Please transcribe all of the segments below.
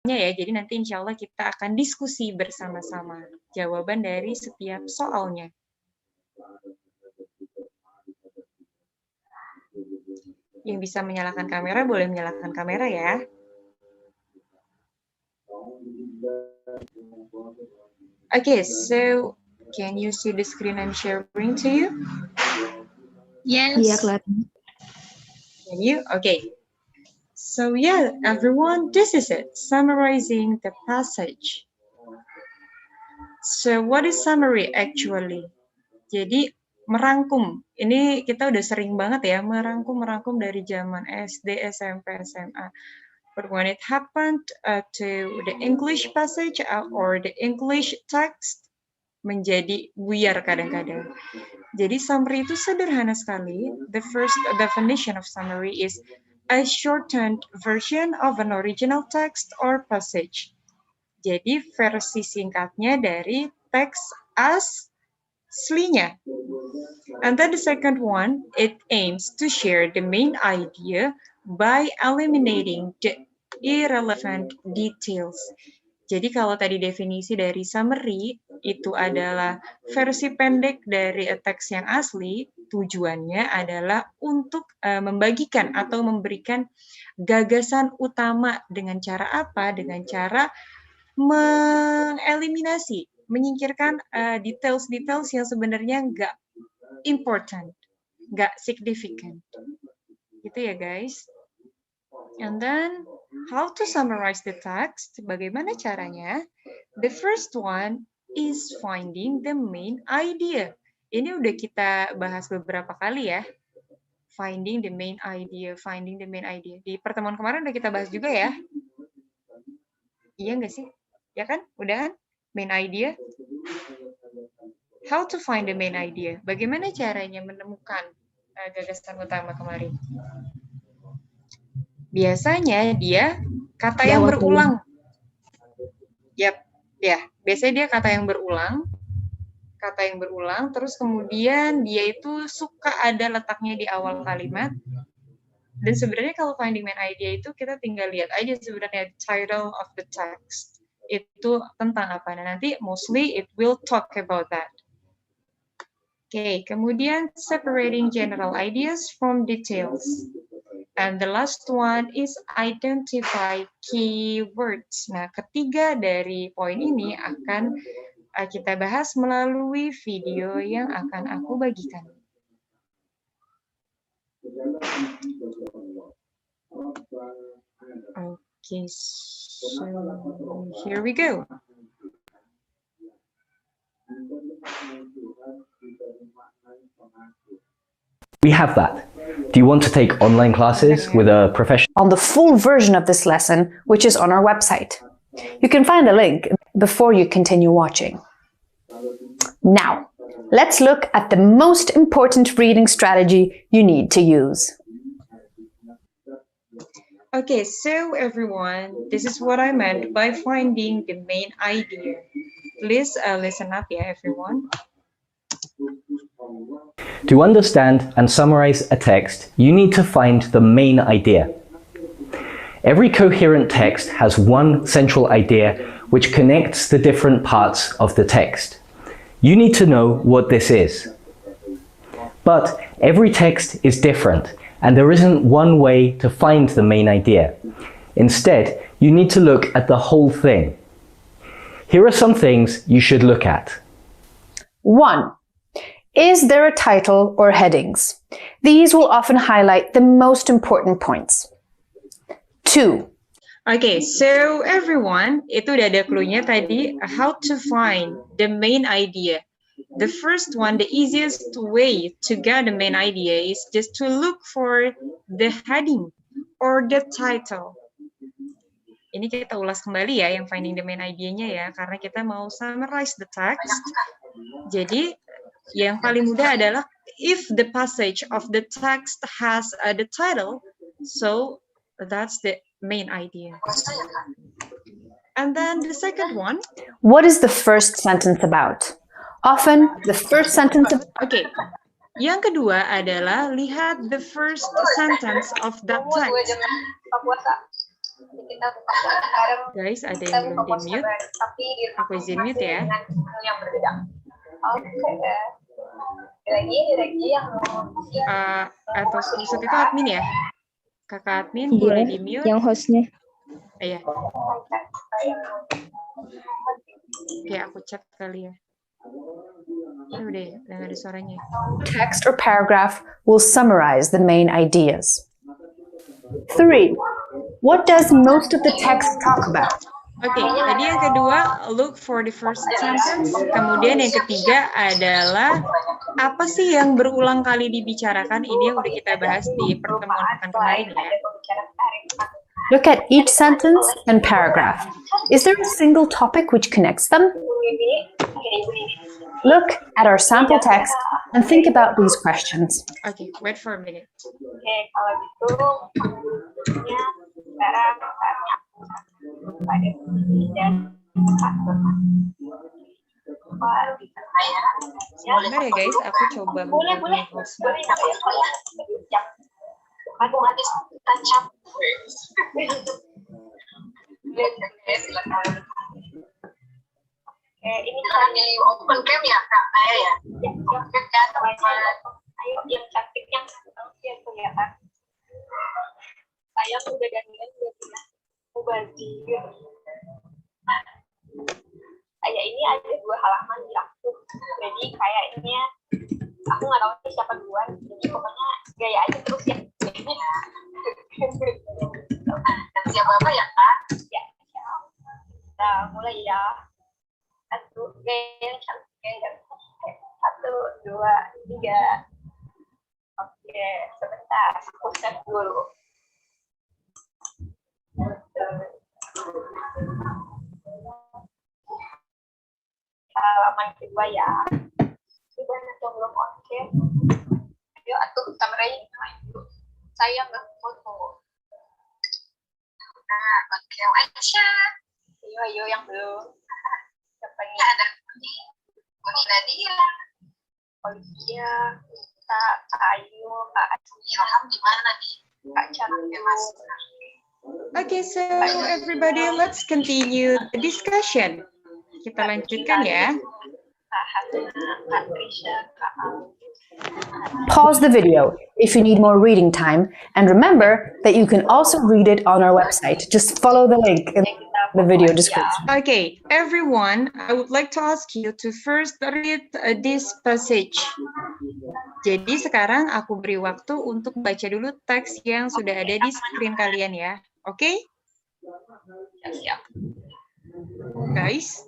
ya, jadi nanti insya Allah kita akan diskusi bersama-sama jawaban dari setiap soalnya. Yang bisa menyalakan kamera, boleh menyalakan kamera ya. Okay, so can you see the screen I'm sharing to you? Yes. Iya, kelihatan. Can you? Okay. So yeah, everyone, this is it, summarizing the passage. So what is summary actually? Jadi merangkum, ini kita udah sering banget ya, merangkum dari zaman SD, SMP, SMA. But when it happened to the English passage or the English text, menjadi buyar kadang-kadang. Jadi summary itu sederhana sekali. The first definition of summary is a shortened version of an original text or passage. Jadi versi singkatnya dari teks aslinya. And then the second one, it aims to share the main idea by eliminating the irrelevant details. Jadi kalau tadi definisi dari summary itu adalah versi pendek dari teks yang asli, tujuannya adalah untuk membagikan atau memberikan gagasan utama dengan cara apa? Dengan cara mengeliminasi, menyingkirkan details-details yang sebenarnya nggak important, nggak significant. Gitu ya guys. And then, how to summarize the text? Bagaimana caranya? The first one is finding the main idea. Ini udah kita bahas beberapa kali ya. Finding the main idea, finding the main idea. Di pertemuan kemarin udah kita bahas juga ya. Iya nggak sih? Ya kan? Udah kan? Main idea. How to find the main idea? Bagaimana caranya menemukan gagasan utama kemarin? Biasanya dia kata yang berulang. Yap, ya. Biasanya dia kata yang berulang, terus kemudian dia itu suka ada letaknya di awal kalimat. Dan sebenarnya kalau finding main idea itu kita tinggal lihat aja sebenarnya title of the text. Itu tentang apa. Nah, nanti mostly it will talk about that. Oke, kemudian separating general ideas from details. And the last one is identify keywords. Nah, ketiga dari poin ini akan kita bahas melalui video yang akan aku bagikan. Okay, so here we go. We have that. Do you want to take online classes with a professional? On the full version of this lesson, which is on our website. You can find a link before you continue watching. Now, let's look at the most important reading strategy you need to use. Okay, so everyone, this is what I meant by finding the main idea. Please listen up, yeah, everyone. To understand and summarize a text, you need to find the main idea. Every coherent text has one central idea which connects the different parts of the text. You need to know what this is. But every text is different, and there isn't one way to find the main idea. Instead, you need to look at the whole thing. Here are some things you should look at. 1. Is there a title or headings? These will often highlight the most important points. 2. Okay, so everyone, itu udah ada clue-nya tadi, how to find the main idea. The first one, the easiest way to get the main idea is just to look for the heading or the title. Ini kita ulas kembali ya, yang finding the main idea-nya ya, karena kita mau summarize the text. Jadi, yang paling mudah adalah if the passage of the text has the title, so that's the main idea. And then the second one. What is the first sentence about? Often, the first sentence... Okay. Yang kedua adalah lihat the first sentence of that text. Kita buka bareng. Guys, ada Kita yang buka belum di course mute. bareng. Tapi di rumah Aku izin mute ya. dengan hal yang berbeda. Oke. Lagi yang mau Atau maksud itu admin ya? Kakak admin boleh di mute. Yang hostnya. Iya. Oke, aku chat kali ya. Udah nggak ada suaranya. Text or paragraph will summarize the main ideas. 3. What does most of the text talk about? Oke, tadi yang kedua, look for the first sentence. Kemudian yang ketiga adalah apa sih yang berulang kali dibicarakan? Ini yang udah kita bahas di pertemuan pekan kemarin ya. Look at each sentence and paragraph. Is there a single topic which connects them? Look at our sample text and think about these questions. Oke, wait for a minute. Oke, kalau gitu ya sekarang tanya pada dan Sebentar ya guys, aku coba boleh buka host. Aku habis tancap. Silakan. Ini kan open cam ya, Kak? Ya. Ya, open cam teman-teman. Ayo yang cantik yang kelihatan. Saya udah dandan udah bilang mubazir. Kayak ini ada 2 halaman di aku. Jadi kayaknya aku nggak tahu nih siapa duluan. Jadi pokoknya gaya aja terus ya. Dan siapa apa ya Kak? Ya. Nah mulai ya. 1, gaya yang cantik gaya. 1, 2, 3. Oke, sebentar. Aku set dulu. Halaman kedua ya. Sudah nanti belum oke. Ayo atuh kameranya maju. Saya nggak foto. Nah, oke aja. Ayo yang belum. Siapa nih? Ada Kuni Nadia. Olivia, kita Ayu, Kak Ilham di mana nih? Kak Cantik Mas. Okay, so everybody, let's continue the discussion. Kita lanjutkan ya. Kak Hasna, Kak Trisha, Kak Pause the video if you need more reading time, and remember that you can also read it on our website. Just follow the link in the video description. Okay, everyone, I would like to ask you to first read this passage. Jadi sekarang aku beri waktu untuk baca dulu teks yang sudah ada di screen kalian ya. Oke? Siap. Guys?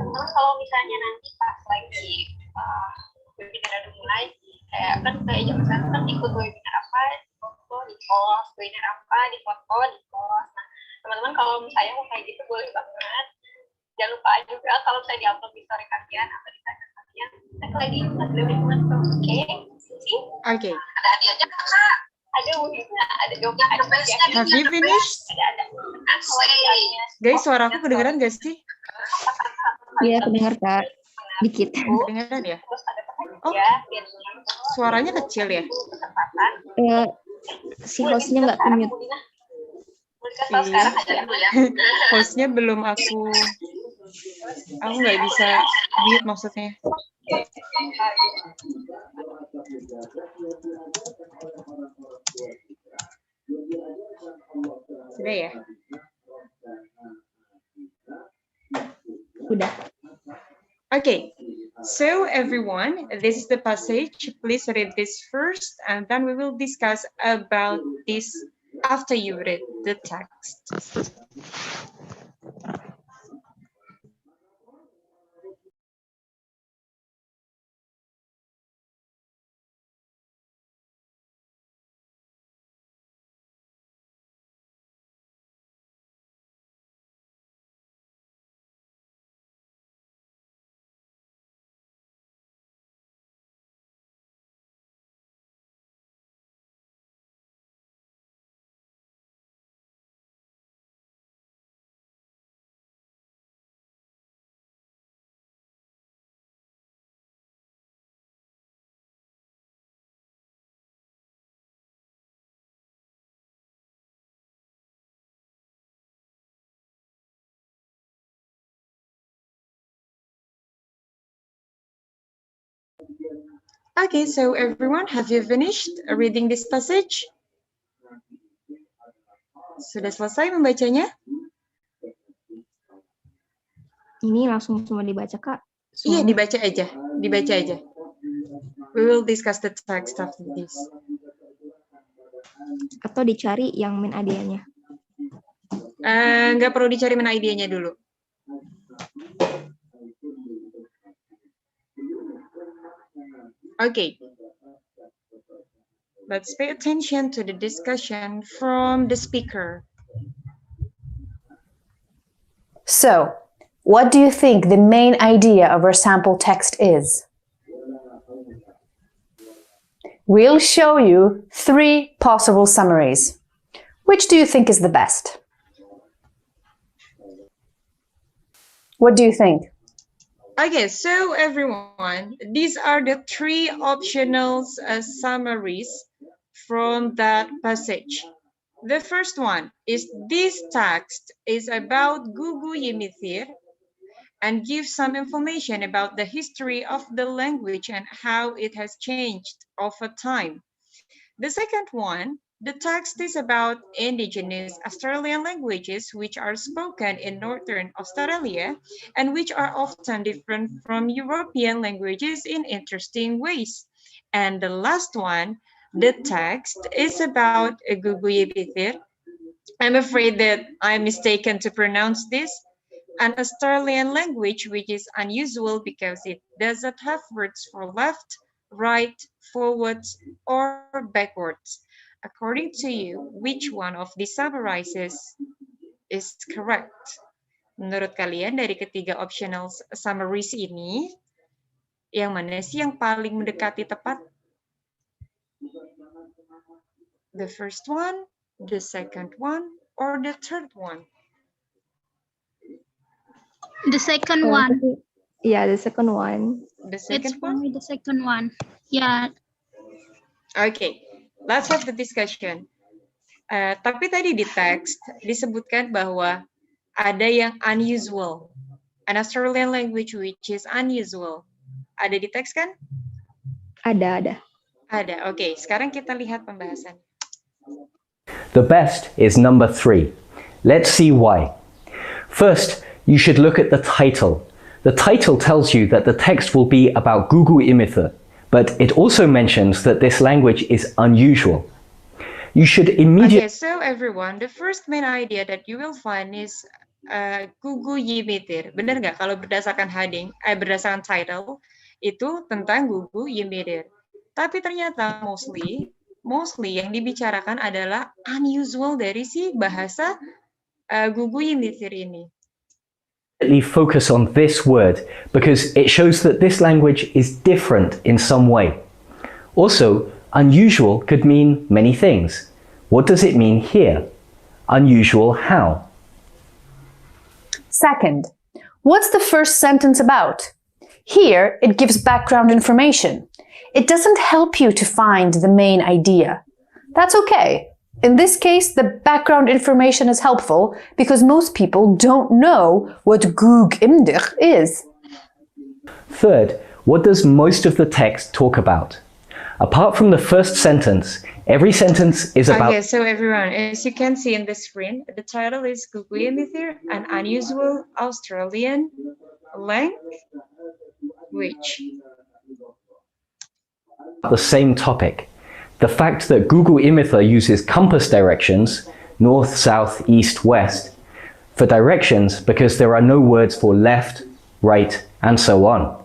Terus kalau misalnya nanti pas lagi webinar udah mulai, kayak jam sekarang kan ikut webinar apa, foto di kelas, webinar apa, di foto di kelas. Nah, teman-teman kalau misalnya mau kayak gitu boleh banget. Jangan lupa juga kalau saya diupload di story kalian atau di tag kalian, tag lagi teman-teman. Oke? Okay. Ada hadiahnya Kak. Ada wujudnya, ada jawabnya, ada hadiahnya. Have you finished? Ada. Guys, suara aku kedengeran gak sih? Iya, kedengar Kak. Dikit. Kedengeran ya? Oh, suaranya kecil ya? Si hostnya nggak mute. Hostnya belum aku nggak bisa mute maksudnya. Sudah ya? Udah. Okay, so everyone, this is the passage. Please read this first, and then we will discuss about this after you read the text. Okay, so everyone, have you finished reading this passage? Sudah selesai membacanya? Ini langsung semua dibaca, Kak. Iya, Semuanya. dibaca aja. Dibaca aja. We will discuss the text after this. Atau dicari yang main idenya. Nggak perlu dicari mana idenya dulu. Okay. Let's pay attention to the discussion from the speaker. So, what do you think the main idea of our sample text is? We'll show you 3 possible summaries. Which do you think is the best? What do you think? Okay, so everyone, these are the 3 optional summaries from that passage. The first one is this text is about Gugu Yimithir and gives some information about the history of the language and how it has changed over time. The second one, the text is about indigenous Australian languages which are spoken in Northern Australia and which are often different from European languages in interesting ways. And the last one, the text is about Guguyebitir. I'm afraid that I'm mistaken to pronounce this, an Australian language which is unusual because it doesn't have words for left, right, forwards, or backwards. According to you, which one of these summarizes is correct? Menurut kalian dari ketiga optional summaries ini, yang mana sih yang paling mendekati tepat? The first one, the second one, or the third one? The second one. Yeah, the second one. The It's second for one? me the second one. Yeah. Okay, let's have the discussion. Tapi tadi di teks disebutkan bahwa ada yang unusual, an Australian language which is unusual. Ada di teks kan? Ada. Ada. Oke, sekarang kita lihat pembahasan. The best is number 3. Let's see why. First, you should look at the title. The title tells you that the text will be about Gugu Imitha, but it also mentions that this language is unusual. You should immediately... Okay, so everyone, the first main idea that you will find is Gugu Yimitir. Benar nggak kalau berdasarkan heading, berdasarkan title, itu tentang Gugu Yimitir. Tapi ternyata mostly yang dibicarakan adalah unusual dari si bahasa Gugu Yimitir ini. focus on this word because it shows that this language is different in some way. Also, unusual could mean many things. What does it mean here? Unusual how? Second, what's the first sentence about? Here, it gives background information. It doesn't help you to find the main idea. That's okay. In this case, the background information is helpful because most people don't know what Gug Imdir is. Third, what does most of the text talk about? Apart from the first sentence, every sentence is about... Okay, so everyone, as you can see in the screen, the title is Gugu Yimithir, an unusual Australian language. the same topic. The fact that Google Imitha uses compass directions, north, south, east, west, for directions because there are no words for left, right, and so on.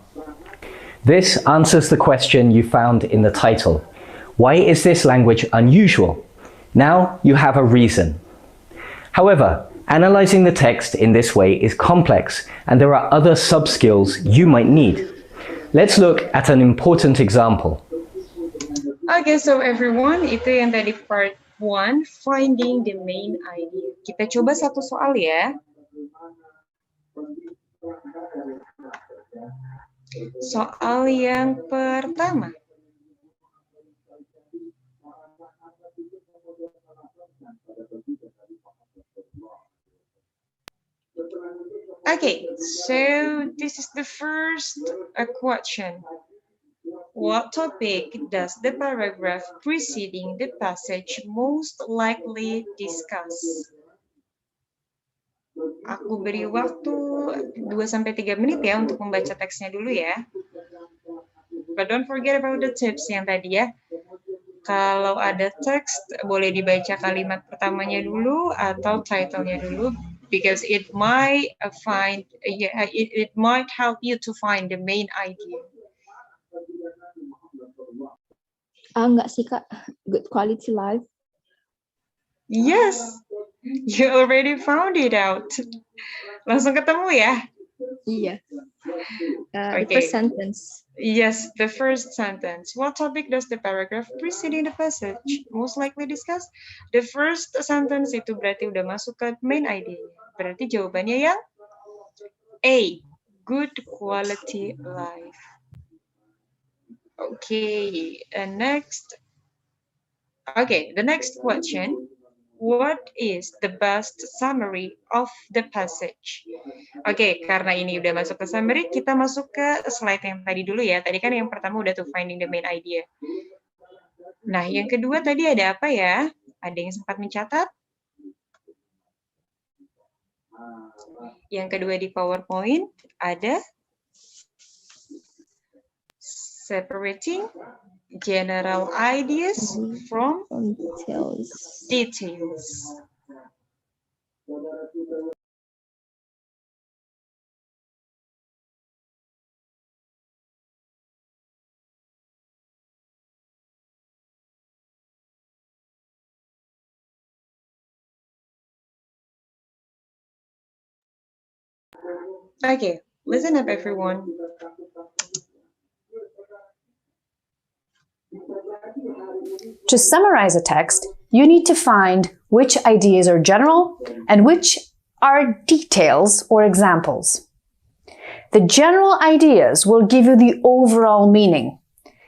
This answers the question you found in the title. Why is this language unusual? Now you have a reason. However, analyzing the text in this way is complex and there are other sub-skills you might need. Let's look at an important example. Okay, so everyone, itu yang tadi part 1, finding the main idea. Kita coba satu soal ya. Soal yang pertama. Okay, so this is the first question. What topic does the paragraph preceding the passage most likely discuss? Aku beri waktu 2-3 menit ya untuk membaca teksnya dulu ya. But don't forget about the tips yang tadi ya. Kalau ada teks, boleh dibaca kalimat pertamanya dulu atau title-nya dulu, because it might it might help you to find the main idea. Enggak sih Kak, good quality life. Yes, you already found it out. Langsung ketemu ya? Iya. The Okay. first sentence. Yes, the first sentence. What topic does the paragraph preceding the passage most likely discuss? The first sentence itu berarti udah masuk ke main idea. Berarti jawabannya yang A, good quality life. Okay, and next. Okay, the next question. What is the best summary of the passage? Oke, karena ini udah masuk ke summary, kita masuk ke slide yang tadi dulu ya. Tadi kan yang pertama udah tuh finding the main idea. Nah, yang kedua tadi ada apa ya? Ada yang sempat mencatat? Yang kedua di PowerPoint ada separating general ideas from details. Okay, listen up everyone. To summarize a text, you need to find which ideas are general and which are details or examples. The general ideas will give you the overall meaning.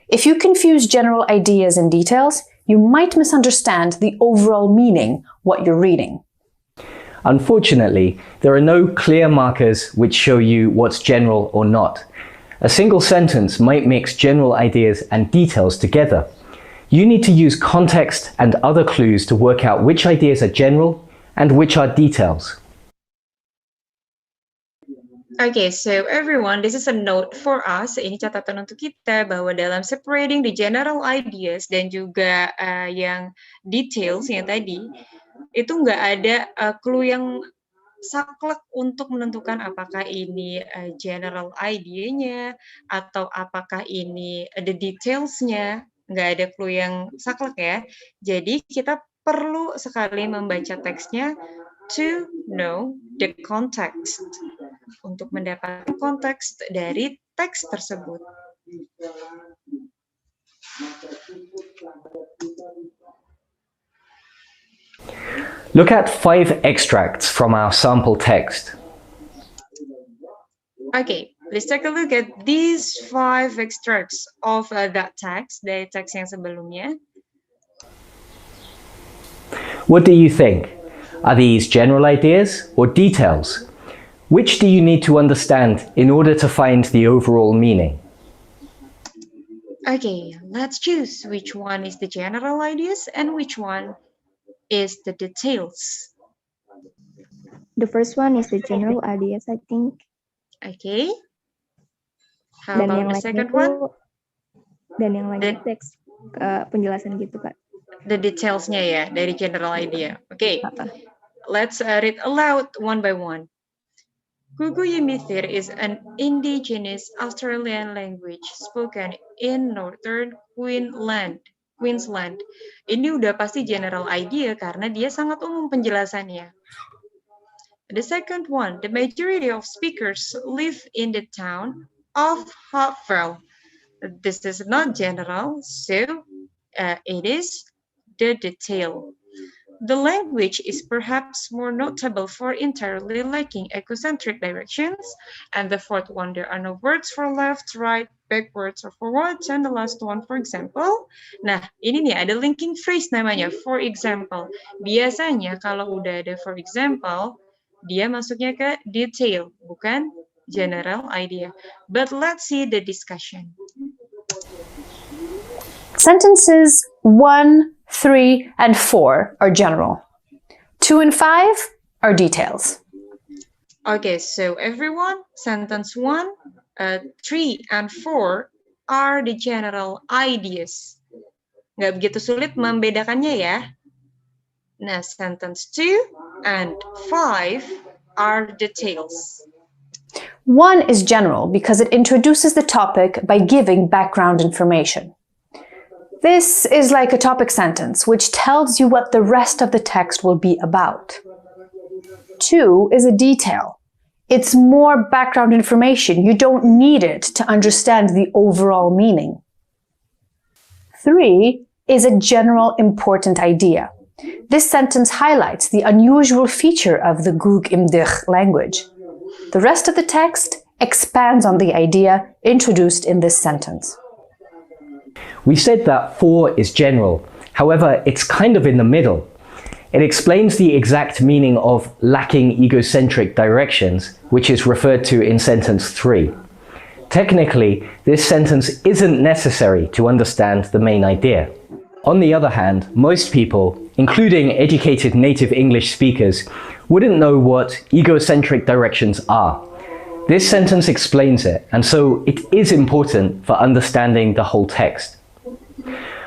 If you confuse general ideas and details, you might misunderstand the overall meaning what you're reading. Unfortunately, there are no clear markers which show you what's general or not. A single sentence might mix general ideas and details together. You need to use context and other clues to work out which ideas are general and which are details. Okay, so everyone, this is a note for us. Ini catatan untuk kita bahwa dalam separating the general ideas dan juga yang details yang tadi, itu nggak ada clue yang saklek untuk menentukan apakah ini general idea-nya atau apakah ini the details-nya. Nggak ada clue yang saklek ya. Jadi kita perlu sekali membaca teksnya to know the context. Untuk mendapatkan konteks dari teks tersebut. Look at 5 extracts from our sample text. Okay, let's take a look at these 5 extracts of that text, dari teks yang sebelumnya. What do you think? Are these general ideas or details? Which do you need to understand in order to find the overall meaning? Okay, let's choose which one is the general ideas and which one is the details. The first one is the general ideas, I think. Okay. How Dan about yang the lainnya second itu, one? Dan yang lainnya teks penjelasan gitu, Kak. The details-nya ya, dari general idea. Okay, let's read aloud one by one. Kuku-Yimithir is an indigenous Australian language spoken in northern Queensland. Ini udah pasti general idea karena dia sangat umum penjelasannya. The second one, the majority of speakers live in the town of Hopeville. This is not general, so it is the detail. The language is perhaps more notable for entirely lacking ecocentric directions. And the fourth one, there are no words for left, right, backwards, or forwards. And the last one, for example. Nah, ini nih ada linking phrase namanya, for example. Biasanya kalau udah ada for example, dia masuknya ke detail, bukan general idea. But let's see the discussion. Sentences 1, 3, and 4 are general. 2 and 5 are details. Okay, so everyone, sentence 1, 3, and 4 are the general ideas. Nggak begitu sulit membedakannya ya. Nah, sentence 2 and 5 are details. 1 is general because it introduces the topic by giving background information. This is like a topic sentence, which tells you what the rest of the text will be about. 2 is a detail. It's more background information. You don't need it to understand the overall meaning. 3 is a general important idea. This sentence highlights the unusual feature of the Gug im Dich language. The rest of the text expands on the idea introduced in this sentence. We said that 4 is general, however, it's kind of in the middle. It explains the exact meaning of lacking egocentric directions, which is referred to in sentence 3. Technically, this sentence isn't necessary to understand the main idea. On the other hand, most people, including educated native English speakers, wouldn't know what egocentric directions are. This sentence explains it, and so it is important for understanding the whole text.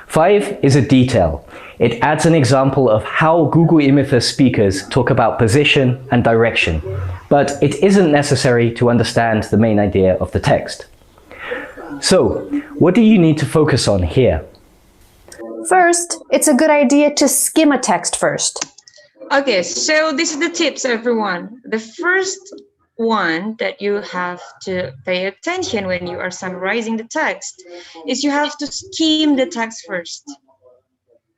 5 is a detail. It adds an example of how Google Imitha speakers talk about position and direction, but it isn't necessary to understand the main idea of the text. So, what do you need to focus on here? First, it's a good idea to skim a text first. Okay, so this is the tips, everyone. The first one that you have to pay attention when you are summarizing the text is you have to skim the text first.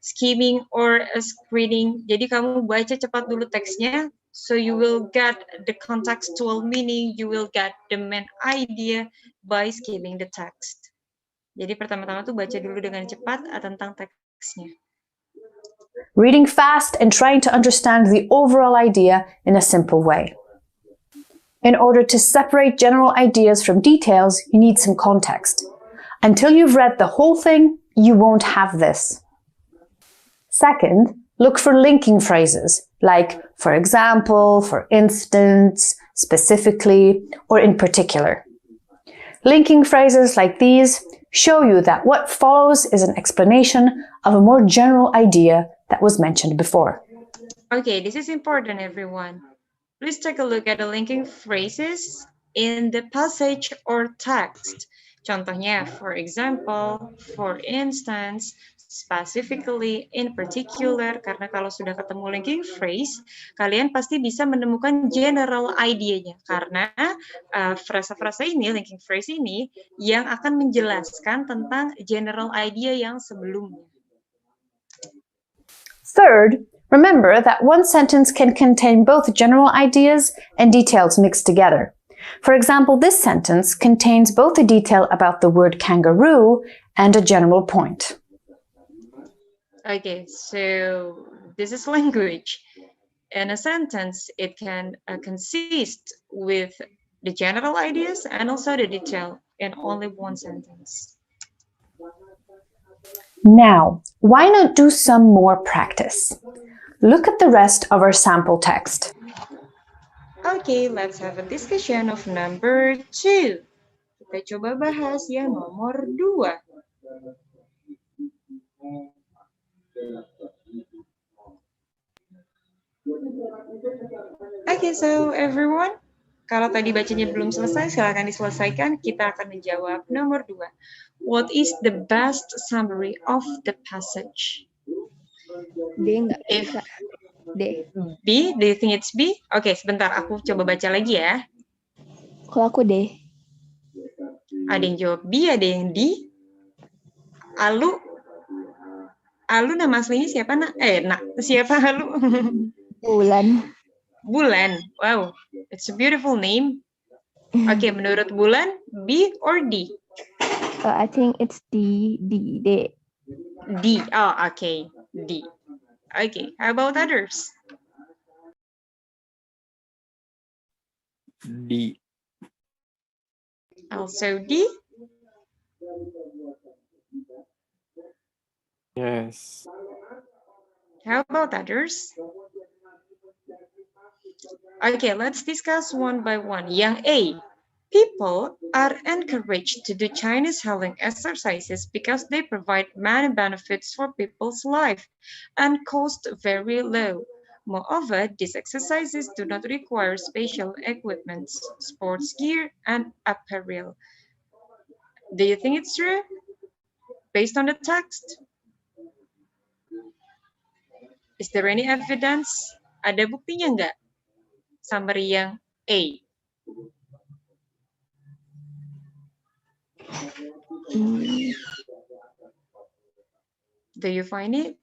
Skimming or screening. Jadi kamu baca cepat dulu teksnya, so you will get the contextual meaning, you will get the main idea by skimming the text. Jadi pertama-tama tuh baca dulu dengan cepat tentang teksnya. Reading fast and trying to understand the overall idea in a simple way. In order to separate general ideas from details, you need some context. Until you've read the whole thing, you won't have this. Second, look for linking phrases like for example, for instance, specifically, or in particular. Linking phrases like these show you that what follows is an explanation of a more general idea that was mentioned before. Okay, this is important, everyone. Please take a look at the linking phrases in the passage or text. Contohnya, for example, for instance, specifically, in particular, karena kalau sudah ketemu linking phrase, kalian pasti bisa menemukan general idea-nya. Karena frasa-frasa ini, linking phrase ini, yang akan menjelaskan tentang general idea yang sebelumnya. Third, remember that one sentence can contain both general ideas and details mixed together. For example, this sentence contains both a detail about the word kangaroo and a general point. Okay, so this is language. In a sentence, it can consist with the general ideas and also the detail in only one sentence. Now, why not do some more practice? Look at the rest of our sample text. Okay, let's have a discussion of number 2. Kita coba bahas yang nomor 2. Okay, so everyone, kalau tadi bacanya belum selesai, silakan diselesaikan. Kita akan menjawab nomor 2. What is the best summary of the passage? D nggak bisa. D. B? Do you think it's B? Oke, sebentar. Aku coba baca lagi ya. Kalau aku D. Ada yang jawab B, ada yang D. Alu nama aslinya siapa, Nak? Siapa Alu? Bulan. Bulan. Wow, it's a beautiful name. Oke, menurut Bulan, B or D? I think it's D. D. Oh, okay. D. Okay, how about others? D. Also D. Yes. How about others? Okay, let's discuss one by one. Yang A, people are encouraged to do Chinese healing exercises because they provide many benefits for people's life and cost very low. Moreover, these exercises do not require special equipment, sports gear, and apparel. Do you think it's true? Based on the text? Is there any evidence? Ada buktinya nggak? Summary yang A. Do you find it?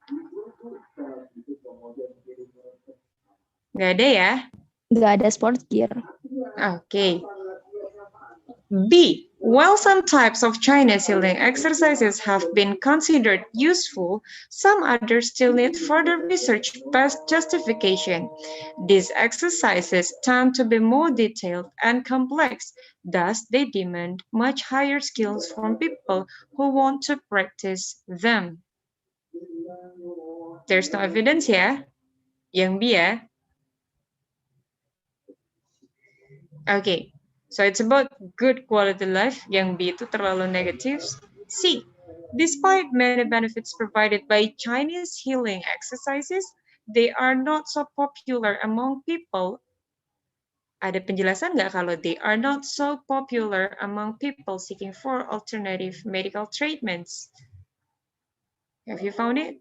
Nggak ada ya? Nggak ada sports gear. Okay. B. While some types of Chinese healing exercises have been considered useful, some others still need further research past justification. These exercises tend to be more detailed and complex, thus they demand much higher skills from people who want to practice them. There's no evidence ya? Yang B ya? Okay. So it's about good quality life. Yang B itu terlalu negatif. C. Despite many benefits provided by Chinese healing exercises, they are not so popular among people. Ada penjelasan nggak kalau they are not so popular among people seeking for alternative medical treatments? Have you found it?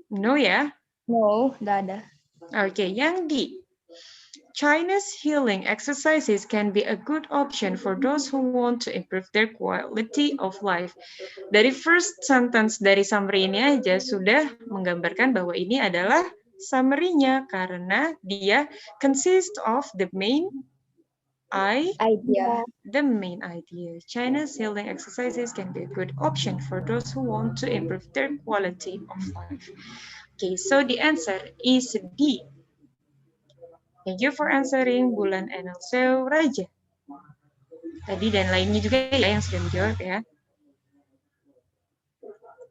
No ya? No, nggak ada. Okay, yang D. China's healing exercises can be a good option for those who want to improve their quality of life. Dari first sentence dari summary ini aja sudah menggambarkan bahwa ini adalah summary-nya karena dia consist of the main Idea. China's healing exercises can be a good option for those who want to improve their quality of life. Okay, so the answer is B. Thank you for answering, Bulan and also Raja. Tadi dan lainnya juga ya yang sudah menjawab ya.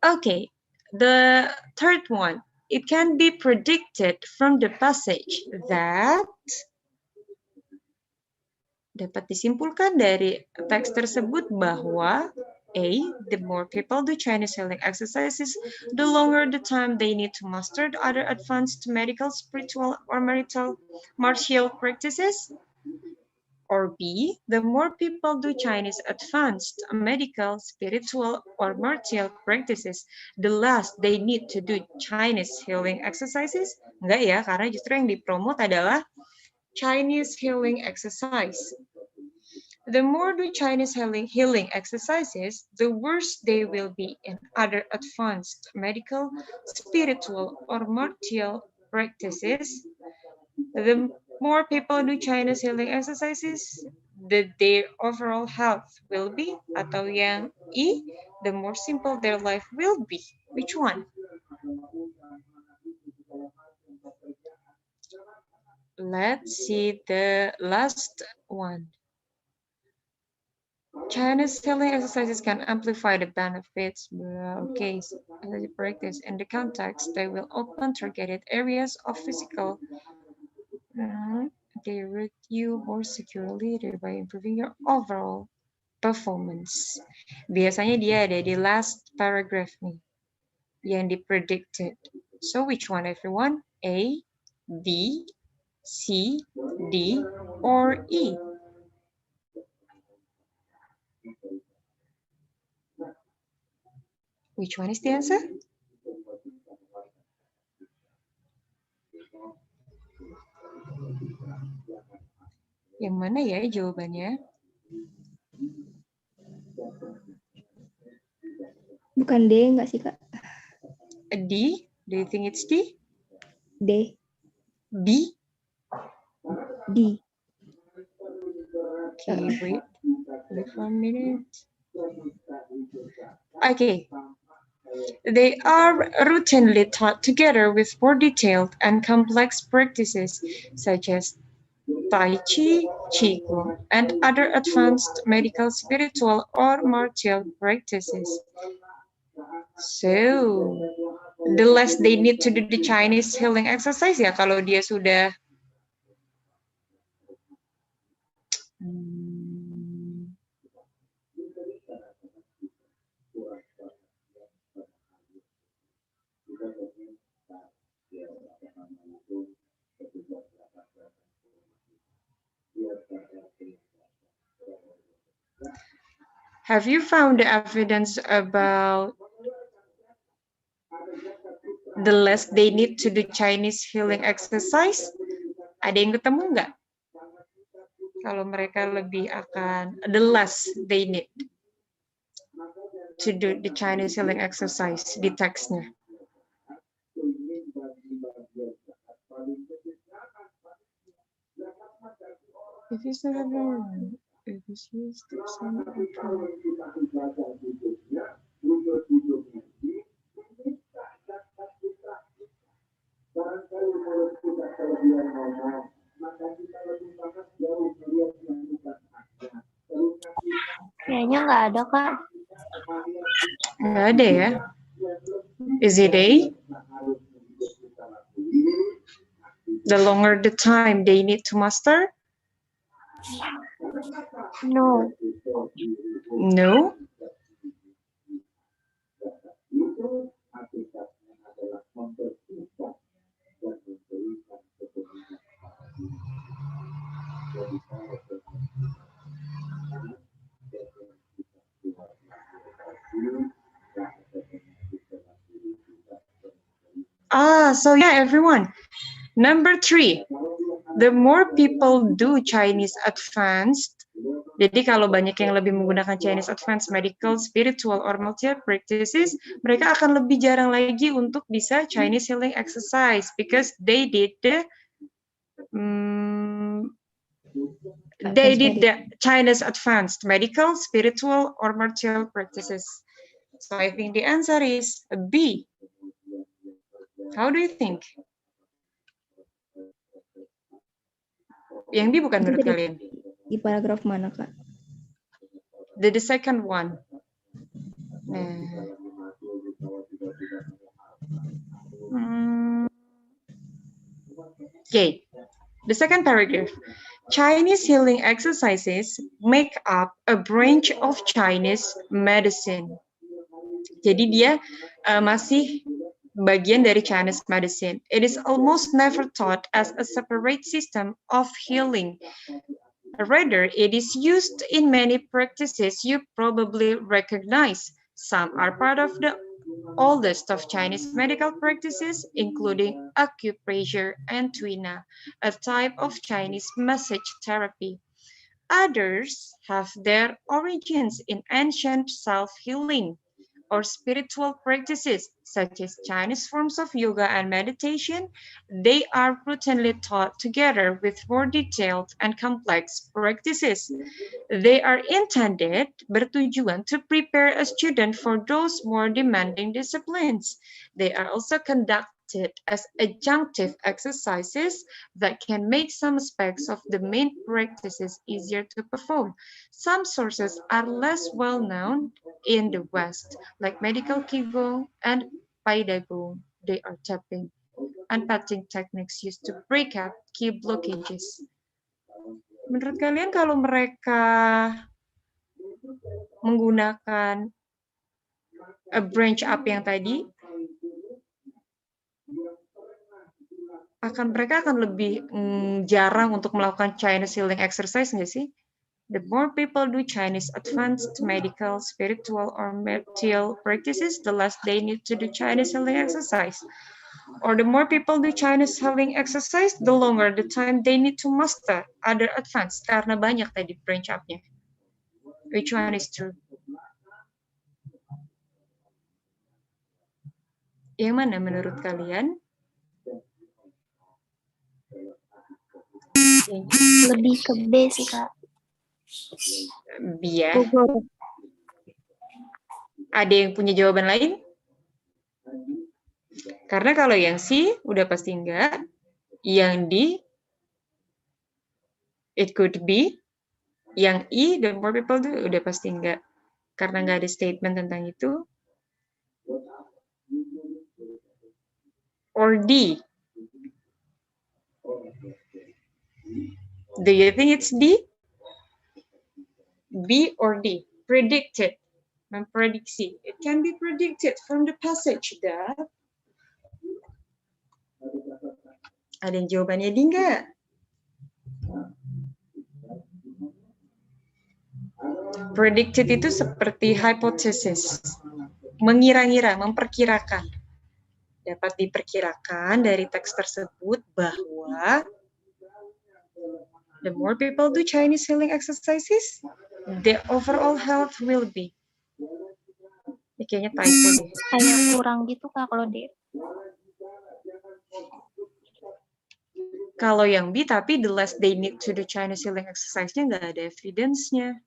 Okay, the third one. It can be predicted from the passage that dapat disimpulkan dari teks tersebut bahwa A. The more people do Chinese healing exercises, the longer the time they need to master the other advanced medical, spiritual, or martial practices. Or B. The more people do Chinese advanced medical, spiritual, or martial practices, the less they need to do Chinese healing exercises. Enggak ya, karena justru yang dipromot adalah Chinese healing exercise. The more do Chinese healing exercises, the worse they will be in other advanced medical, spiritual, or martial practices. The more people do Chinese healing exercises, their overall health will be, atau yang E, the more simple their life will be. Which one? Let's see the last one. Chinese healing exercises can amplify the benefits. Okay, so as you practice in the context, they will open targeted areas of physical. They root you more securely thereby improving your overall performance. Biasanya dia ada di last paragraph nih yang dipredicted. So which one everyone? A, B, C, D, or E? Which one is the answer? Yang mana ya jawabannya? Bukan D nggak sih, Kak? D? Do you think it's D? D. B? D. Okay, wait 1 minute. Okay. They are routinely taught together with more detailed and complex practices such as Tai Chi, Qigong, and other advanced medical, spiritual, or martial practices. So, the less they need to do the Chinese healing exercise ya kalau dia sudah Have you found the evidence about the less they need to do Chinese healing exercise? Ada yang ketemu nggak? Kalau mereka lebih akan the less they need to do the Chinese healing exercise di teksnya. If you still have if you see steps on Kayaknya nggak ada, Kak. nggak ada ya? Is it A? The longer the time they need to master? No. No. So yeah, everyone. Number 3, the more people do Chinese advanced, jadi kalau banyak yang lebih menggunakan Chinese advanced medical, spiritual, or martial practices, mereka akan lebih jarang lagi untuk bisa Chinese healing exercise because they did the Chinese advanced medical, spiritual, or martial practices. So I think the answer is B. How do you think? Yang B bukan menurut kalian? Di paragraf mana, Kak? The second one. Okay, the second paragraph. Chinese healing exercises make up a branch of Chinese medicine. Jadi dia masih bagian dari Chinese medicine. It is almost never taught as a separate system of healing. Rather, it is used in many practices you probably recognize. Some are part of the oldest of Chinese medical practices, including acupressure and tuina, a type of Chinese massage therapy. Others have their origins in ancient self-healing or spiritual practices, such as Chinese forms of yoga and meditation. They are routinely taught together with more detailed and complex practices. They are intended, bertujuan, to prepare a student for those more demanding disciplines. They are also conducted as adjunctive exercises that can make some aspects of the main practices easier to perform. Some sources are less well known in the West, like medical Qigong and Paidagong. They are tapping and patting techniques used to break up key blockages. Menurut kalian kalau mereka menggunakan a branch up yang tadi, mereka akan lebih jarang untuk melakukan Chinese healing exercise nggak sih? The more people do Chinese advanced medical, spiritual, or martial practices, the less they need to do Chinese healing exercise. Or the more people do Chinese healing exercise, the longer the time they need to master other advanced, karena banyak tadi branch up-nya. Which one is true? Yang mana menurut kalian? Lebih ke B sih, Kak. B ya. Ada yang punya jawaban lain? Karena kalau yang C udah pasti enggak, yang D it could be, yang E the more people do udah pasti enggak. Karena nggak ada statement tentang itu. Or D. Do you think it's D? B or D? Predicted. Memprediksi. It can be predicted from the passage that. Ada yang jawabannya D nggak? Predicted itu seperti hypothesis. Mengira-ngira, memperkirakan. Dapat diperkirakan dari teks tersebut bahwa the more people do Chinese healing exercises, the overall health will be. Ini kayaknya typo deh. Kayak kurang gitu Kak kalau D. Kalau yang B, tapi the less they need to do Chinese healing exercise-nya nggak ada evidence-nya.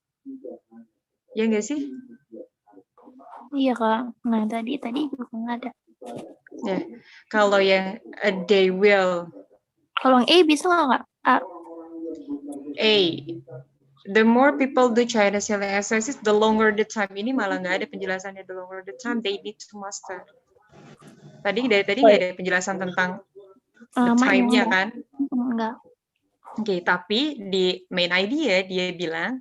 Ya nggak sih? Iya Kak. Nah tadi juga nggak ada. Ya. Kalau yang they will. Kalau yang A bisa nggak Kak? A. The more people do Chinese healing exercises, the longer the time. Ini malah nggak ada penjelasannya. The longer the time they need to master. Dari tadi nggak ada penjelasan tentang the time-nya kan? Enggak. Oke, tapi di main idea dia bilang,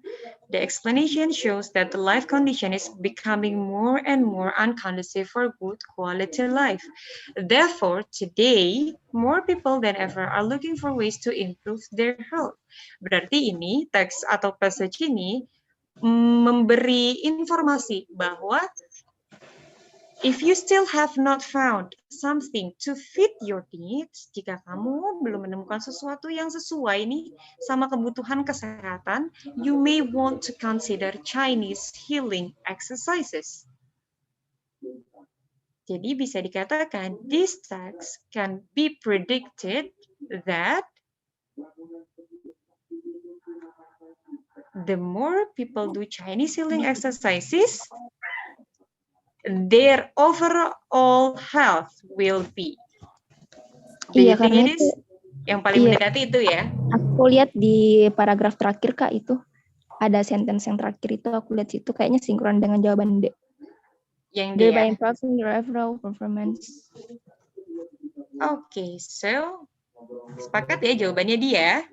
the explanation shows that the life condition is becoming more and more unconducive for good quality life. Therefore, today, more people than ever are looking for ways to improve their health. Berarti ini, teks atau passage ini memberi informasi bahwa if you still have not found something to fit your needs, jika kamu belum menemukan sesuatu yang sesuai nih sama kebutuhan kesehatan, you may want to consider Chinese healing exercises. Jadi bisa dikatakan, this text can be predicted that the more people do Chinese healing exercises, their overall health will be. Do you Iya think karena it is? Yang paling mendekati itu ya? Aku lihat di paragraf terakhir Kak itu ada sentence yang terakhir itu aku lihat situ kayaknya sinkron dengan jawaban D. Yang D Thereby ya? improving your overall performance. Oke, so sepakat ya jawabannya dia.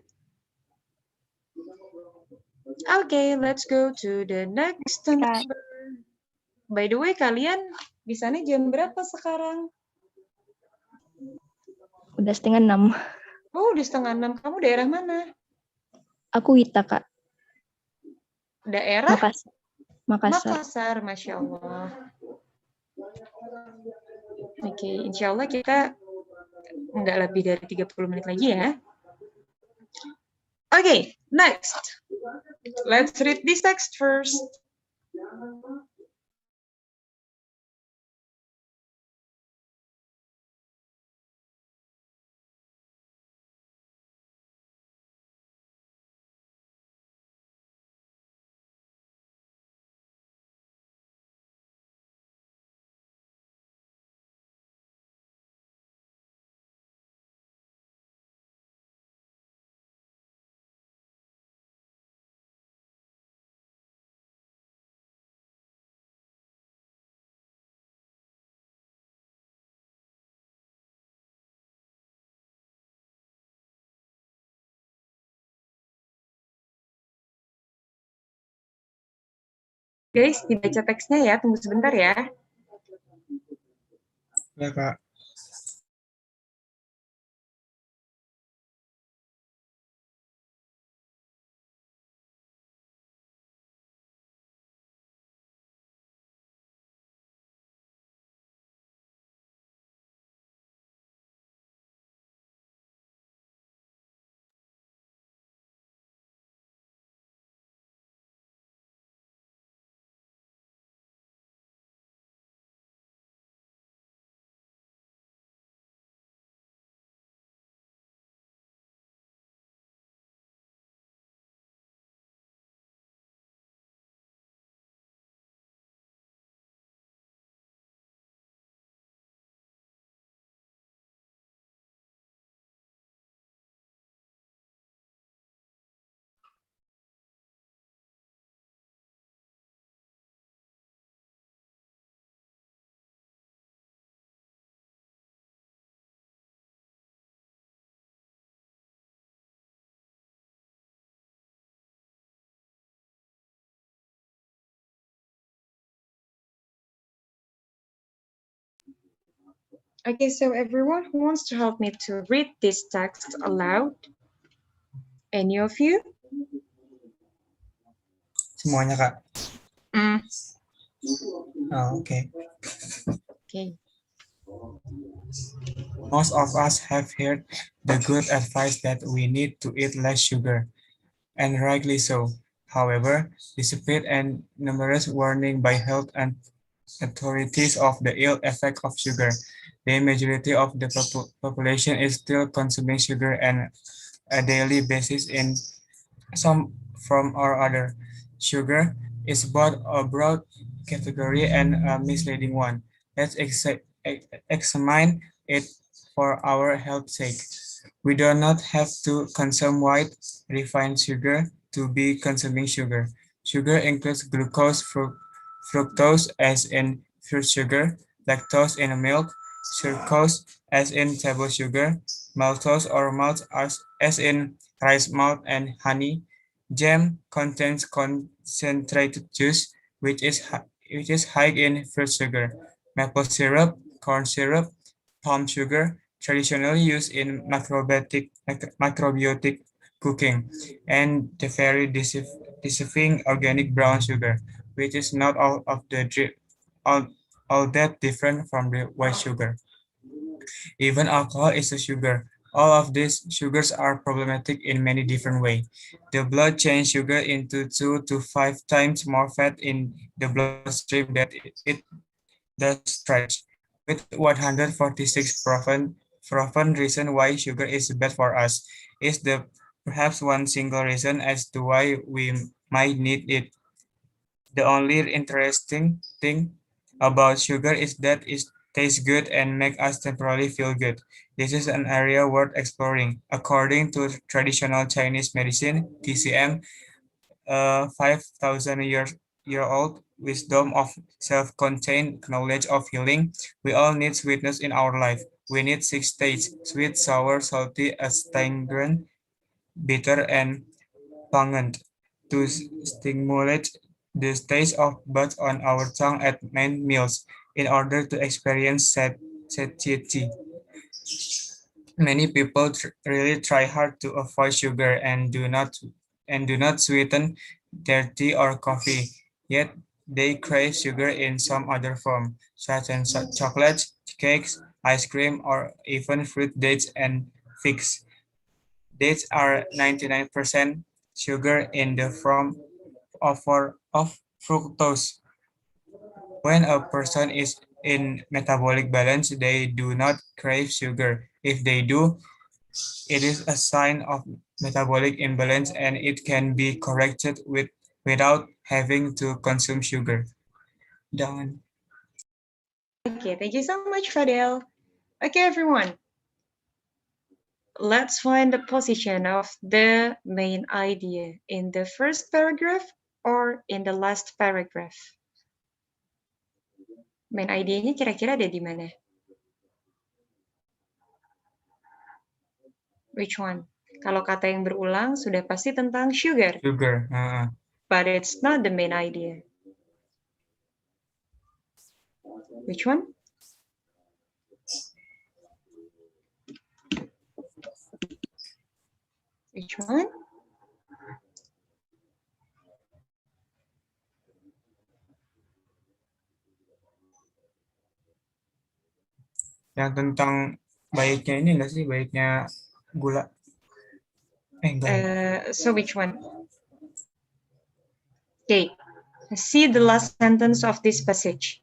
Oke, let's go to the next number. By the way, kalian di sana jam berapa sekarang? Udah 5:30. Oh, udah 5:30. Kamu daerah mana? Aku Wita, Kak. Daerah? Makassar. Makassar, Masya Allah. Oke, insya Allah kita nggak lebih dari 30 menit lagi ya. Oke, next. Let's read this text first. Guys, dibaca teksnya ya, tunggu sebentar ya. Ya, Kak. Okay, so everyone who wants to help me to read this text aloud? Any of you? Semuanya, Kak. Mm, Oh, okay. okay. Most of us have heard the good advice that we need to eat less sugar, and rightly so. However, despite and numerous warning by health and authorities of the ill effect of sugar, the majority of the population is still consuming sugar on a daily basis in some form or other. Sugar is both a broad category and a misleading one. Let's examine it for our health's sake. We do not have to consume white refined sugar to be consuming sugar. Sugar includes glucose, fructose as in fruit sugar, lactose in milk, sucrose as in table sugar, maltose or malt as in rice malt and honey. Jam contains concentrated juice, which is high in fruit sugar. Maple syrup, corn syrup, palm sugar, traditionally used in macrobiotic cooking, and the very deceiving organic brown sugar, which is not all, all that different from the white sugar. Even alcohol is a sugar. All of these sugars are problematic in many different ways. The blood changes sugar into 2 to 5 times more fat in the bloodstream than it does stretch. With 146 proven reason why sugar is bad for us, is the perhaps one single reason as to why we might need it. The only interesting thing about sugar is that it tastes good and makes us temporarily feel good. This is an area worth exploring. According to traditional Chinese medicine, TCM, 5,000 year old wisdom of self-contained knowledge of healing, we all need sweetness in our life. We need 6 states: sweet, sour, salty, astringent, bitter, and pungent, to stimulate the taste of buds on our tongue at main meals in order to experience satiety. Many people really try hard to avoid sugar and do not sweeten their tea or coffee, yet they crave sugar in some other form, such as chocolates, cakes, ice cream, or even fruit dates and figs. Dates are 99% sugar in the form of fructose. When a person is in metabolic balance, they do not crave sugar. If they do, it is a sign of metabolic imbalance and it can be corrected without having to consume sugar. Done. Okay, thank you so much, Fadel. Okay, everyone. Let's find the position of the main idea in the first paragraph or in the last paragraph. Main idenya kira-kira ada di mana? Which one? Kalau kata yang berulang sudah pasti tentang sugar, Sugar. but it's not the main idea. Which one? Which one? Yang tentang baiknya ini enggak sih, baiknya gula? Enggak. So which one? Okay, see the last sentence of this passage.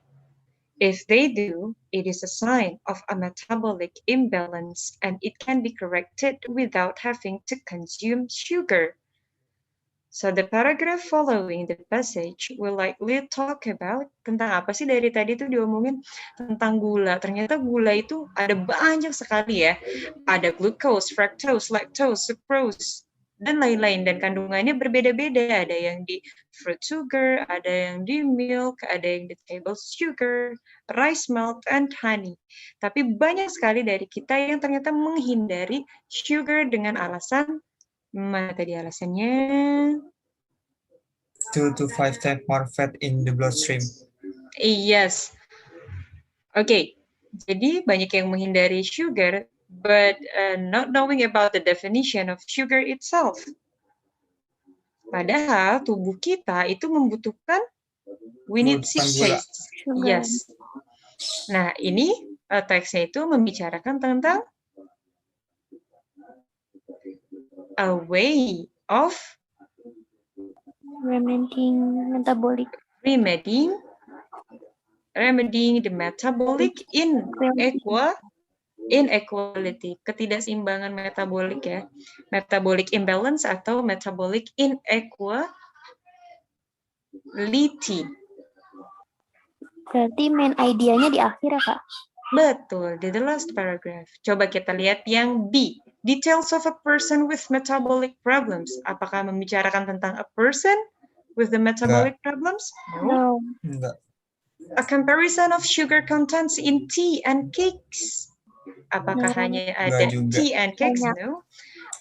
If they do, it is a sign of a metabolic imbalance and it can be corrected without having to consume sugar. So the paragraph following the passage will likely talk about tentang apa sih dari tadi tuh diomongin tentang gula. Ternyata gula itu ada banyak sekali ya. Ada glucose, fructose, lactose, sucrose, dan lain-lain. Dan kandungannya berbeda-beda. Ada yang di fruit sugar, ada yang di milk, ada yang di table sugar, rice malt, and honey. Tapi banyak sekali dari kita yang ternyata menghindari sugar dengan alasan mana tadi alasannya? 2 to 5 times more fat in the bloodstream. Yes. Okay. Jadi banyak yang menghindari sugar, but not knowing about the definition of sugar itself. Padahal tubuh kita itu membutuhkan, we need Membutuhkan 6 gula. tastes. Yes. Nah, ini teksnya itu membicarakan tentang a way of Remedying remedying the metabolic inequality, ketidakseimbangan metabolik ya, metabolic imbalance atau metabolic inequality. Berarti main idenya di akhir ya, Kak? Betul, di the last paragraph. Coba kita lihat yang B. Details of a person with metabolic problems. Apakah membicarakan tentang a person with the metabolic problems? No. Enggak. A comparison of sugar contents in tea and cakes. Apakah hanya ada tea and cakes? No.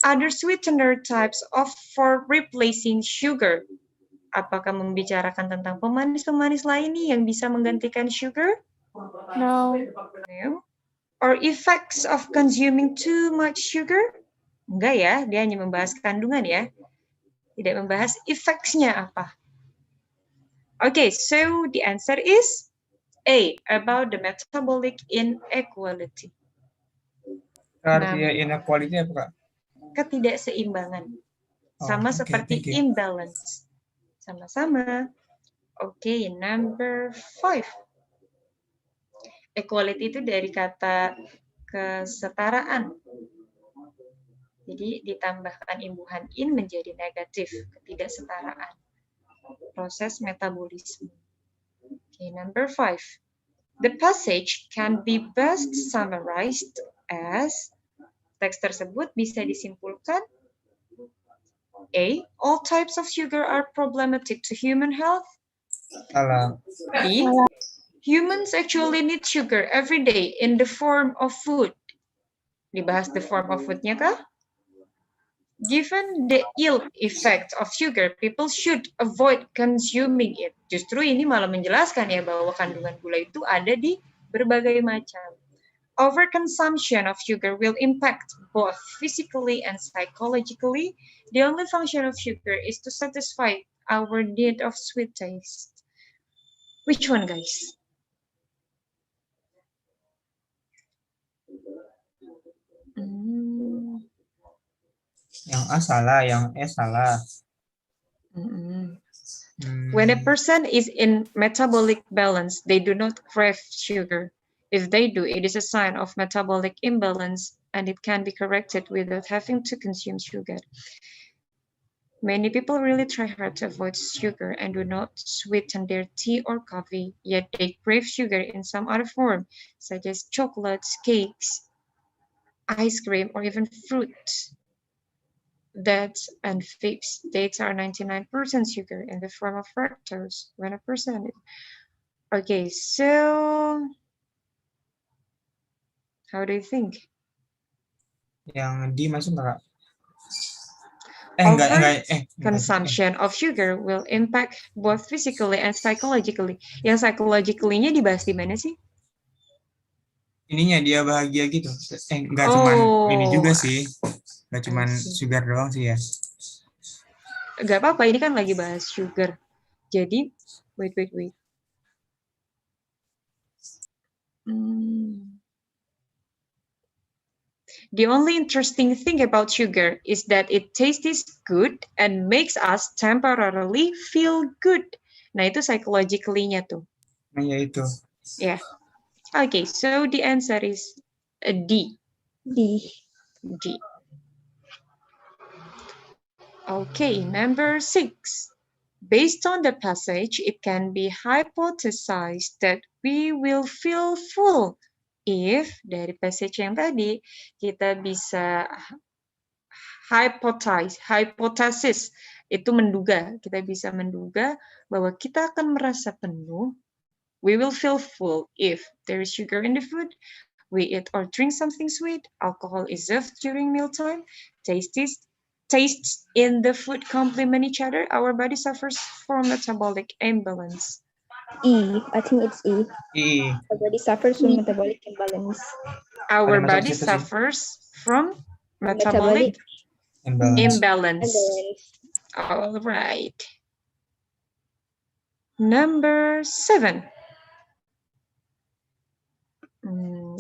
Other sweetener types for replacing sugar. Apakah membicarakan tentang pemanis-pemanis lain nih yang bisa menggantikan sugar? No. No. Or effects of consuming too much sugar? Enggak ya, dia hanya membahas kandungan ya. Tidak membahas effects-nya apa. Okay, so the answer is A, about the metabolic inequality. Artinya inequality apa, Kak? Ketidakseimbangan. Sama seperti imbalance. Sama-sama. Okay, number 5. Equality itu dari kata kesetaraan. Jadi ditambahkan imbuhan in menjadi negatif, ketidaksetaraan. Proses metabolisme. Okay, number 5. The passage can be best summarized as, teks tersebut bisa disimpulkan, A, all types of sugar are problematic to human health. Salah. B, humans actually need sugar every day in the form of food. Dibahas the form of food-nya kah? Given the ill effect of sugar, people should avoid consuming it. Justru ini malah menjelaskan ya bahwa kandungan gula itu ada di berbagai macam. Overconsumption of sugar will impact both physically and psychologically. The only function of sugar is to satisfy our need of sweet taste. Which one, guys? Yang A salah, yang E salah. When a person is in metabolic balance, they do not crave sugar. If they do, it is a sign of metabolic imbalance and it can be corrected without having to consume sugar. Many people really try hard to avoid sugar and do not sweeten their tea or coffee, yet they crave sugar in some other form, such as chocolates, cakes, ice cream, or even fruit. Dates and figs. Dates are 99% sugar in the form of fructose. When a person... Okay, so... How do you think? Yang D masuk nggak, Kak? Consumption of sugar will impact both physically and psychologically. Yang psychologically-nya dibahas di mana sih? Ininya dia bahagia gitu. Nggak cuman ini juga sih. Nggak cuman sugar doang sih ya. Nggak apa-apa, ini kan lagi bahas sugar. Jadi, wait. The only interesting thing about sugar is that it tastes good and makes us temporarily feel good. Nah, itu psychologically-nya tuh. Nah, ya itu. Yeah. Okay, so the answer is D. D. Okay, number 6. Based on the passage, it can be hypothesized that we will feel full if, dari passage yang tadi, kita bisa hypothesis, itu menduga, kita bisa menduga bahwa kita akan merasa penuh. We will feel full if there is sugar in the food, we eat or drink something sweet, alcohol is served during mealtime, tastes in the food complement each other, our body suffers from metabolic imbalance. I think it's E. I. Our body suffers from metabolic imbalance. Ada Our masuk body situ sih. suffers from Metabolic metabolic Imbalance. imbalance. All right. Number 7.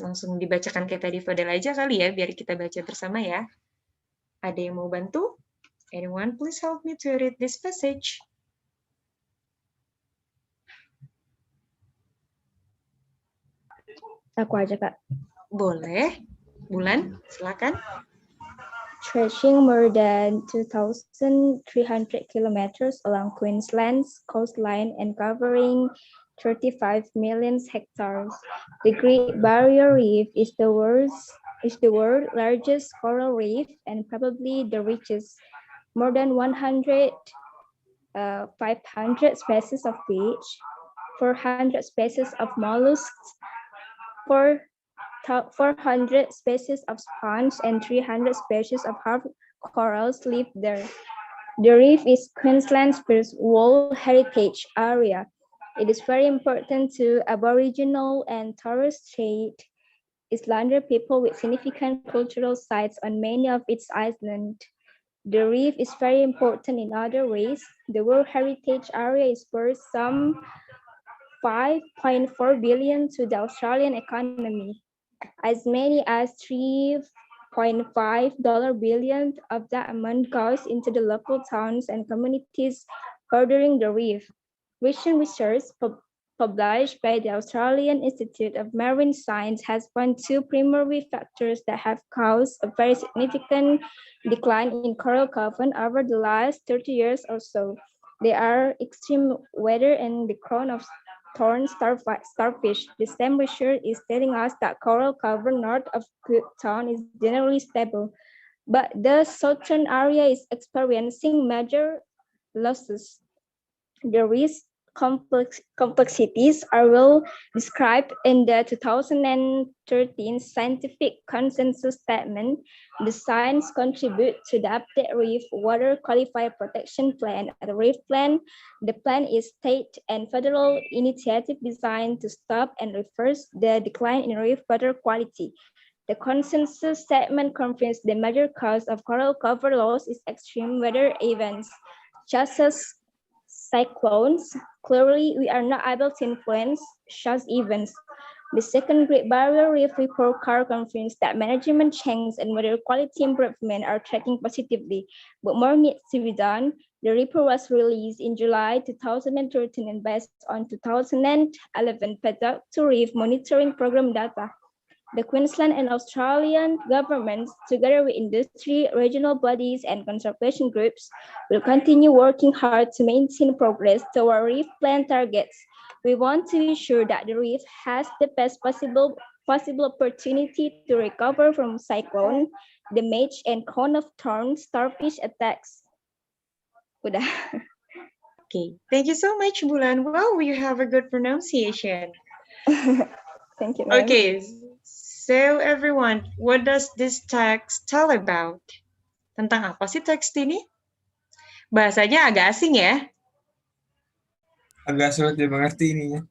Langsung dibacakan kayak tadi Fadel aja kali ya, biar kita baca bersama ya. Ada yang mau bantu? Anyone please help me to read this passage? Aku aja, Kak. Boleh. Bulan, silakan. Stretching more than 2,300 kilometers along Queensland's coastline and covering 35 million hectares. The Great Barrier Reef is the world's largest coral reef and probably the richest. More than 500 species of fish, 400 species of mollusks, 400 species of sponge, and 300 species of hard corals live there. The reef is Queensland's first World Heritage Area. It is very important to Aboriginal and Torres Strait Islander people with significant cultural sites on many of its islands. The reef is very important in other ways. The World Heritage Area is worth some $5.4 billion to the Australian economy. As many as $3.5 billion of that amount goes into the local towns and communities bordering the reef. Recent research published by the Australian Institute of Marine Science has found two primary factors that have caused a very significant decline in coral cover over the last 30 years or so. They are extreme weather and the crown of thorn starfish. The same research is telling us that coral cover north of Cooktown is generally stable, but the southern area is experiencing major losses. The risk complexities are well described in the 2013 Scientific Consensus Statement. The science contribute to the updated Reef Water Quality Protection Plan. The Reef Plan, the plan is state and federal initiative designed to stop and reverse the decline in reef water quality. The consensus statement confirms the major cause of coral cover loss is extreme weather events, such as cyclones. Clearly, we are not able to influence such events. The second Great Barrier Reef report card confirms that management change and water quality improvement are tracking positively, but more needs to be done. The report was released in July 2013 and based on 2011 Paddock to Reef Monitoring Program data. The Queensland and Australian governments, together with industry, regional bodies, and conservation groups, will continue working hard to maintain progress toward reef plan targets. We want to ensure that the reef has the best possible opportunity to recover from cyclone, damage, and crown of thorns starfish attacks. Udah. Okay, thank you so much, Bulan. Wow, you have a good pronunciation. Thank you, ma'am. Okay, so everyone, what does this text tell about? Tentang apa sih teks ini? Bahasanya agak asing ya? Agak sulit dimengerti ininya.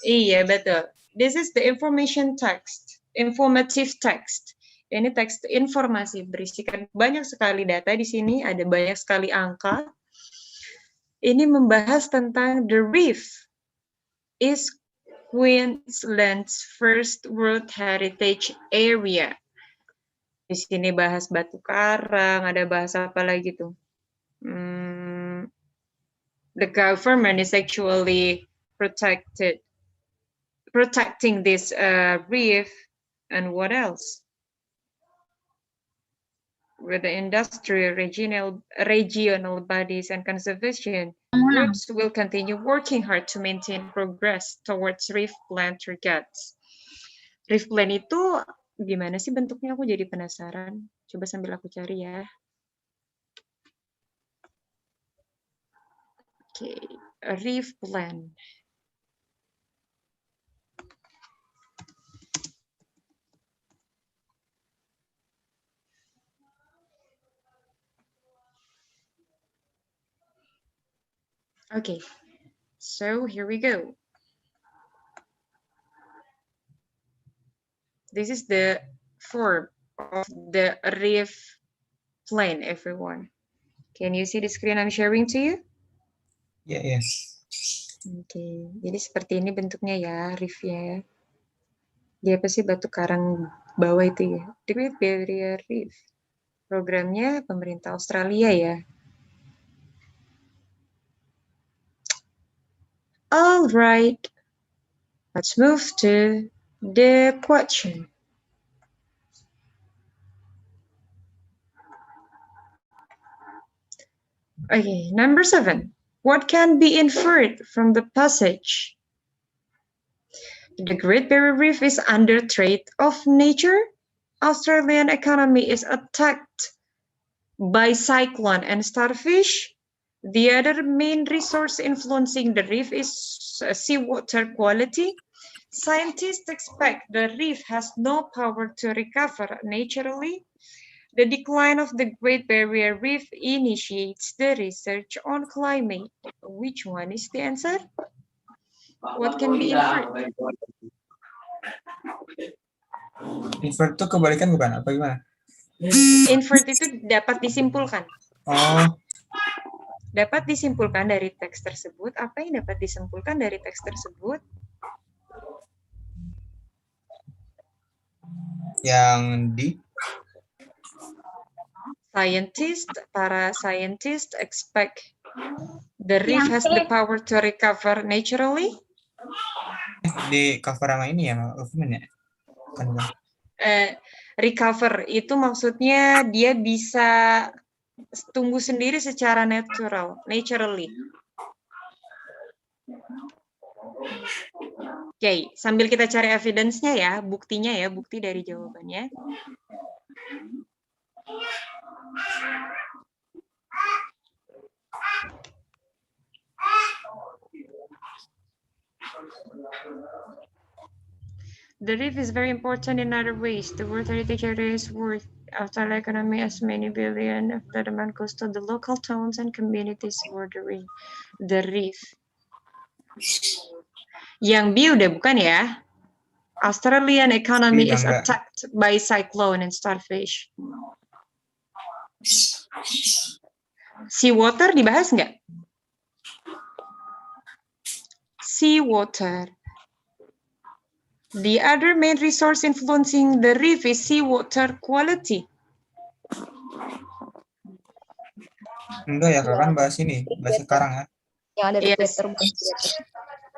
Iya, betul. This is the information text, informative text. Ini teks informasi, berisikan banyak sekali data di sini, ada banyak sekali angka. Ini membahas tentang the reef is Queensland's first World Heritage Area. Di sini bahas batu karang, ada bahas apa lagi tuh? The government is actually protecting this reef, and what else? With the industry, regional bodies, and conservation groups will continue working hard to maintain progress towards reef plan targets. Reef plan itu gimana sih bentuknya? Aku jadi penasaran. Coba sambil aku cari ya. Okay, a reef plan. Okay, so here we go. This is the form of the reef plain, everyone. Can you see the screen I'm sharing to you? Yeah, yes. Oke, jadi seperti ini bentuknya ya, reef-nya ya. Dia apa sih batu karang bawah itu ya? The Great Barrier Reef. Programnya pemerintah Australia ya. All right, let's move to the question. Okay, number 7. What can be inferred from the passage? The Great Barrier Reef is under threat of nature. Australian economy is attacked by cyclone and starfish. The other main resource influencing the reef is seawater quality. Scientists expect the reef has no power to recover naturally. The decline of the Great Barrier Reef initiates the research on climate. Which one is the answer? What can be inferred? Invert tuh kebalikan bukan? Apa gimana? Invert itu dapat disimpulkan. Oh, Dapat disimpulkan dari teks tersebut. Apa yang dapat disimpulkan dari teks tersebut? yang di Para scientist expect the reef has the power to recover naturally. di cover sama ini ya, Movement ya? Kan bukan. Recover itu maksudnya dia bisa tumbuh sendiri secara naturally. Oke, sambil kita cari evidence-nya ya, bukti dari jawabannya. The reef is very important in other ways. The World Heritage Area is worth Australian economy as many billion of the demand goes to the local towns and communities bordering the reef. Yang B udah bukan ya? Australian economy is attacked by cyclone and starfish. Seawater dibahas nggak? Seawater. The other main resource influencing the reef is seawater quality. Enggak ya, kan bahas ini, bahas sekarang ya. Yang ada di Twitter.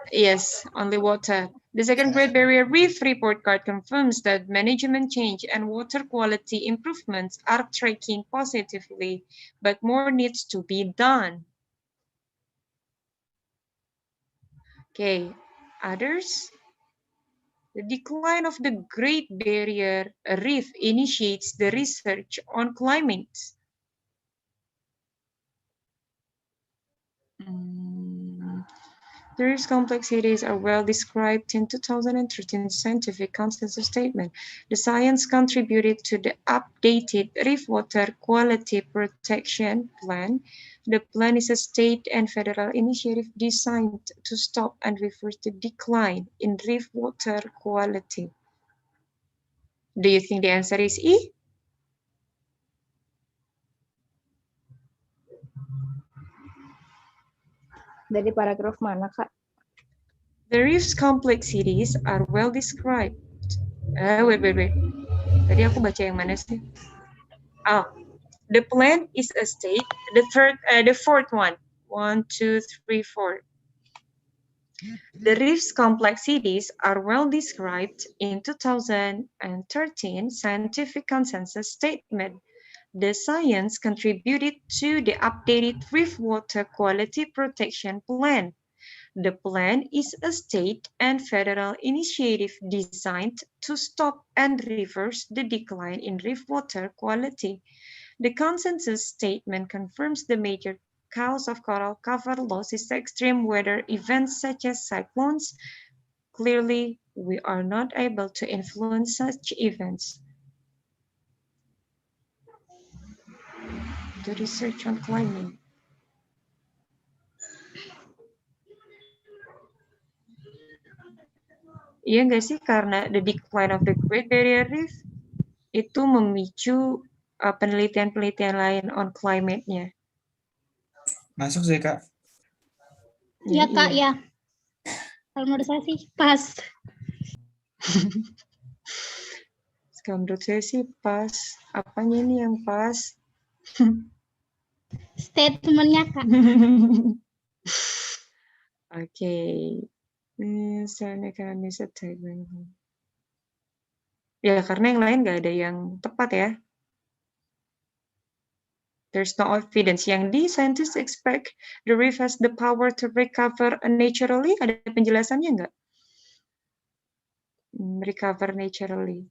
Yes, only water. The second Great Barrier Reef report card confirms that management change and water quality improvements are tracking positively, but more needs to be done. Okay, others? The decline of the Great Barrier Reef initiates the research on climate. The reef's complexities are well described in 2013 scientific consensus statement. The science contributed to the updated Reef Water Quality Protection Plan. The plan is a state and federal initiative designed to stop and reverse the decline in reef water quality. Do you think the answer is E? Dari paragraf mana, Kak? The reef's complexities are well described. Wait. Tadi aku baca yang mana sih? Oh, the plan is a state. The fourth one. 1, 2, 3, 4. The reef's complexities are well described in 2013 scientific consensus statement. The science contributed to the updated Reef Water Quality Protection Plan. The plan is a state and federal initiative designed to stop and reverse the decline in reef water quality. The consensus statement confirms the major cause of coral cover loss is extreme weather events such as cyclones. Clearly, we are not able to influence such events. The research on climate. Iya nggak sih, karena the decline of the Great Barrier Reef itu memicu penelitian-penelitian lain on climate-nya. Masuk sih, Kak. Ya Kak, Iya. ya. Kalau menurut saya sih pas. Kalau menurut saya sih pas. Apanya ini yang pas? Statementnya Kak. Oke. Misalnya kan bisa tagline. Ya, karena yang lain nggak ada yang tepat ya. There's no evidence. Yang di scientists expect the reef has the power to recover naturally. Ada penjelasannya nggak? Recover naturally.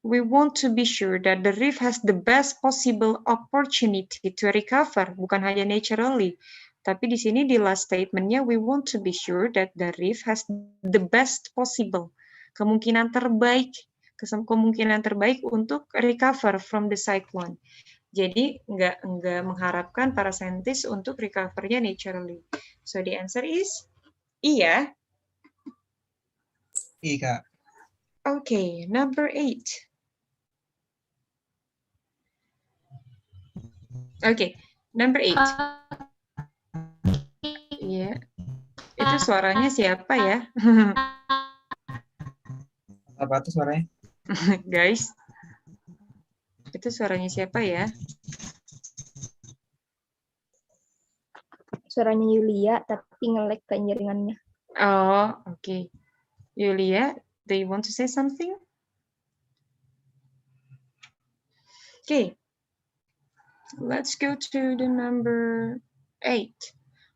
We want to be sure that the reef has the best possible opportunity to recover. Bukan hanya naturally. Tapi di sini di last statement-nya, we want to be sure that the reef has the best possible. Kemungkinan terbaik untuk recover from the cyclone. Jadi nggak mengharapkan para saintis untuk recover-nya naturally. So the answer is iya. Iya, Kak. Okay, number 8. Okay, number 8. Iya. Itu suaranya siapa ya? Apa tuh suaranya? Guys. Itu suaranya siapa ya? Suaranya Yulia, tapi nge-lag kayak jaringannya. Oh, okay. Yulia, do you want to say something? Okay. Let's go to the number 8.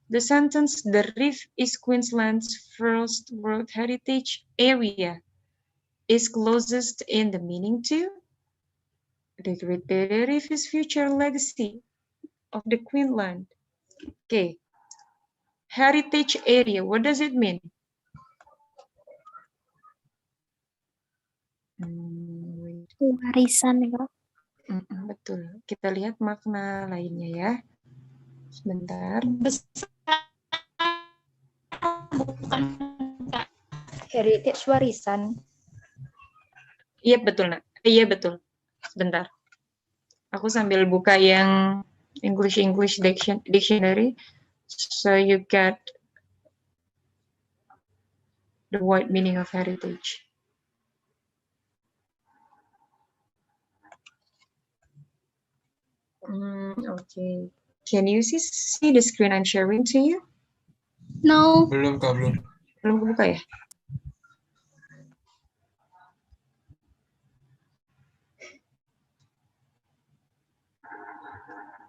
The sentence, the reef is Queensland's first World Heritage Area, is closest in the meaning to the Great Barrier Reef is future legacy of the Queensland. Okay. Heritage area, what does it mean? Warisan ya. Betul. Kita lihat makna lainnya ya. Sebentar. Bukan Kak. Heritage warisan. Iya betul, Nak. Iya betul. Sebentar. Aku sambil buka yang English dictionary, so you get the wide meaning of heritage. Okay. Can you see the screen I'm sharing to you? No. Belum, Kak, belum. Belum kebuka ya?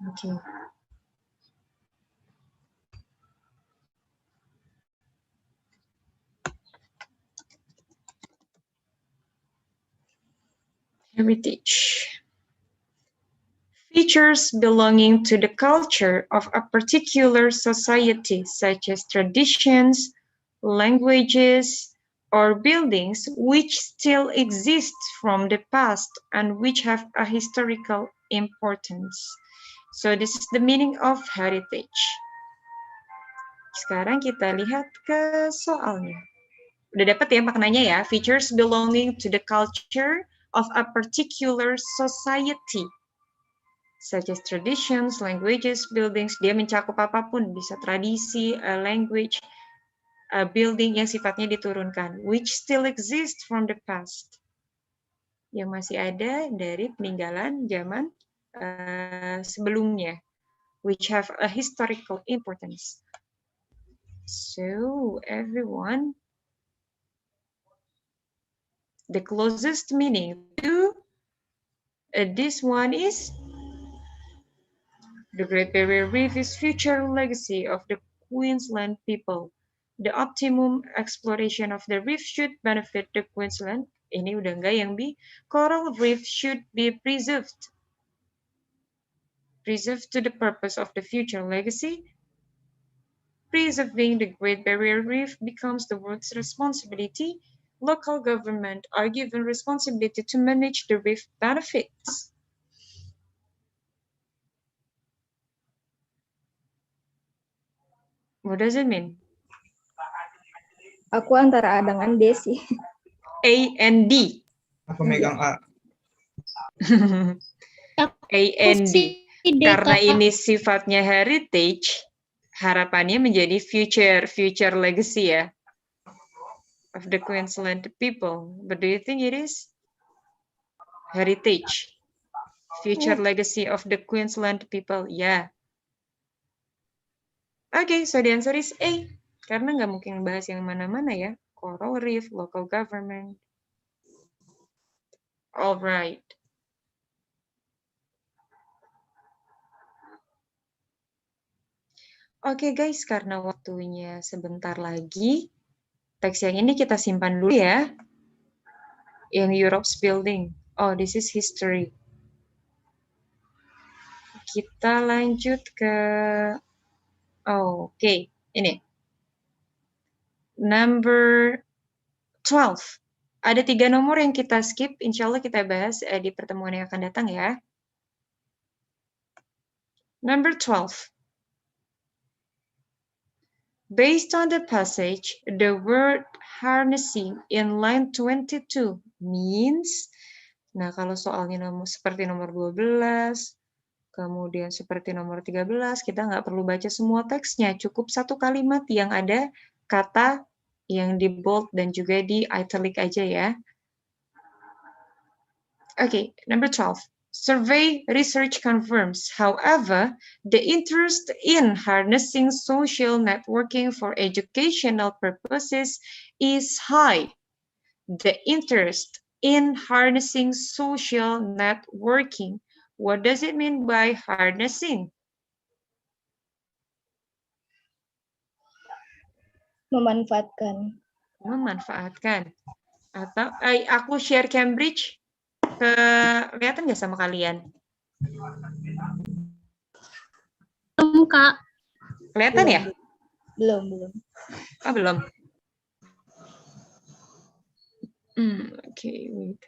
Okay. Heritage. Features belonging to the culture of a particular society, such as traditions, languages, or buildings which still exist from the past and which have a historical importance. So this is the meaning of heritage. Sekarang kita lihat ke soalnya. Udah dapat ya maknanya ya, features belonging to the culture of a particular society, such as traditions, languages, buildings. Dia mencakup apapun, bisa tradisi, language, building yang sifatnya diturunkan, which still exist from the past, yang masih ada dari peninggalan zaman sebelumnya, which have a historical importance. So everyone, the closest meaning to this one is the Great Barrier Reef is future legacy of the Queensland people. The optimum exploration of the reef should benefit the Queensland. Ini udah enggak yang B. Coral reef should be preserved. Preserved to the purpose of the future legacy. Preserving the Great Barrier Reef becomes the world's responsibility. Local government are given responsibility to manage the reef benefits. What does it mean? Aku antara A dengan D sih. A and D. Aku megang A. A and D. sih D, Karena Kak. ini sifatnya heritage, harapannya menjadi future legacy ya of the Queensland people. But do you think it is heritage, future legacy of the Queensland people? Yeah. Okay, so the answer is A. Karena nggak mungkin bahas yang mana-mana ya. Coral Reef, local government. Alright. Oke guys, karena waktunya sebentar lagi, teks yang ini kita simpan dulu ya. Yang Europe's building. Oh, this is history. Kita lanjut ke... Oh, oke. Ini. Number 12. Ada 3 nomor yang kita skip. Insya Allah kita bahas di pertemuan yang akan datang ya. Number 12. Based on the passage, the word harnessing in line 22 means, nah kalau soalnya seperti nomor 12, kemudian seperti nomor 13, kita nggak perlu baca semua teksnya, cukup satu kalimat yang ada kata yang di bold dan juga di italic aja ya. Okay, number 12. Survey research confirms, however, the interest in harnessing social networking for educational purposes is high. The interest in harnessing social networking. What does it mean by harnessing? Memanfaatkan. Memanfaatkan. Atau aku share Cambridge. Kelihatan nggak sama kalian? Belum, Kak. Kelihatan ya? Belum. Oh, belum. Okay, wait.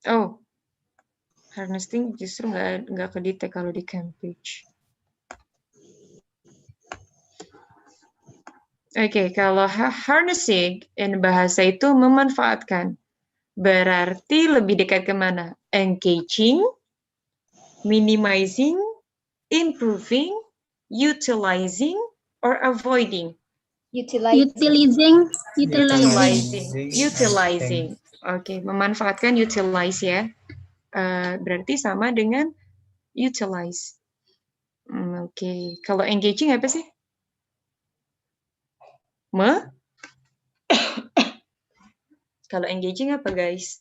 Oh, harnessing justru nggak kedetek kalau di Cambridge. Oke, kalau harnessing in bahasa itu memanfaatkan. Berarti lebih dekat kemana? Engaging, minimizing, improving, utilizing, or avoiding? Utilizing. Utilizing. Oke, memanfaatkan, utilize ya. Berarti sama dengan utilize. Oke, kalau engaging apa sih? Kalau engaging apa guys?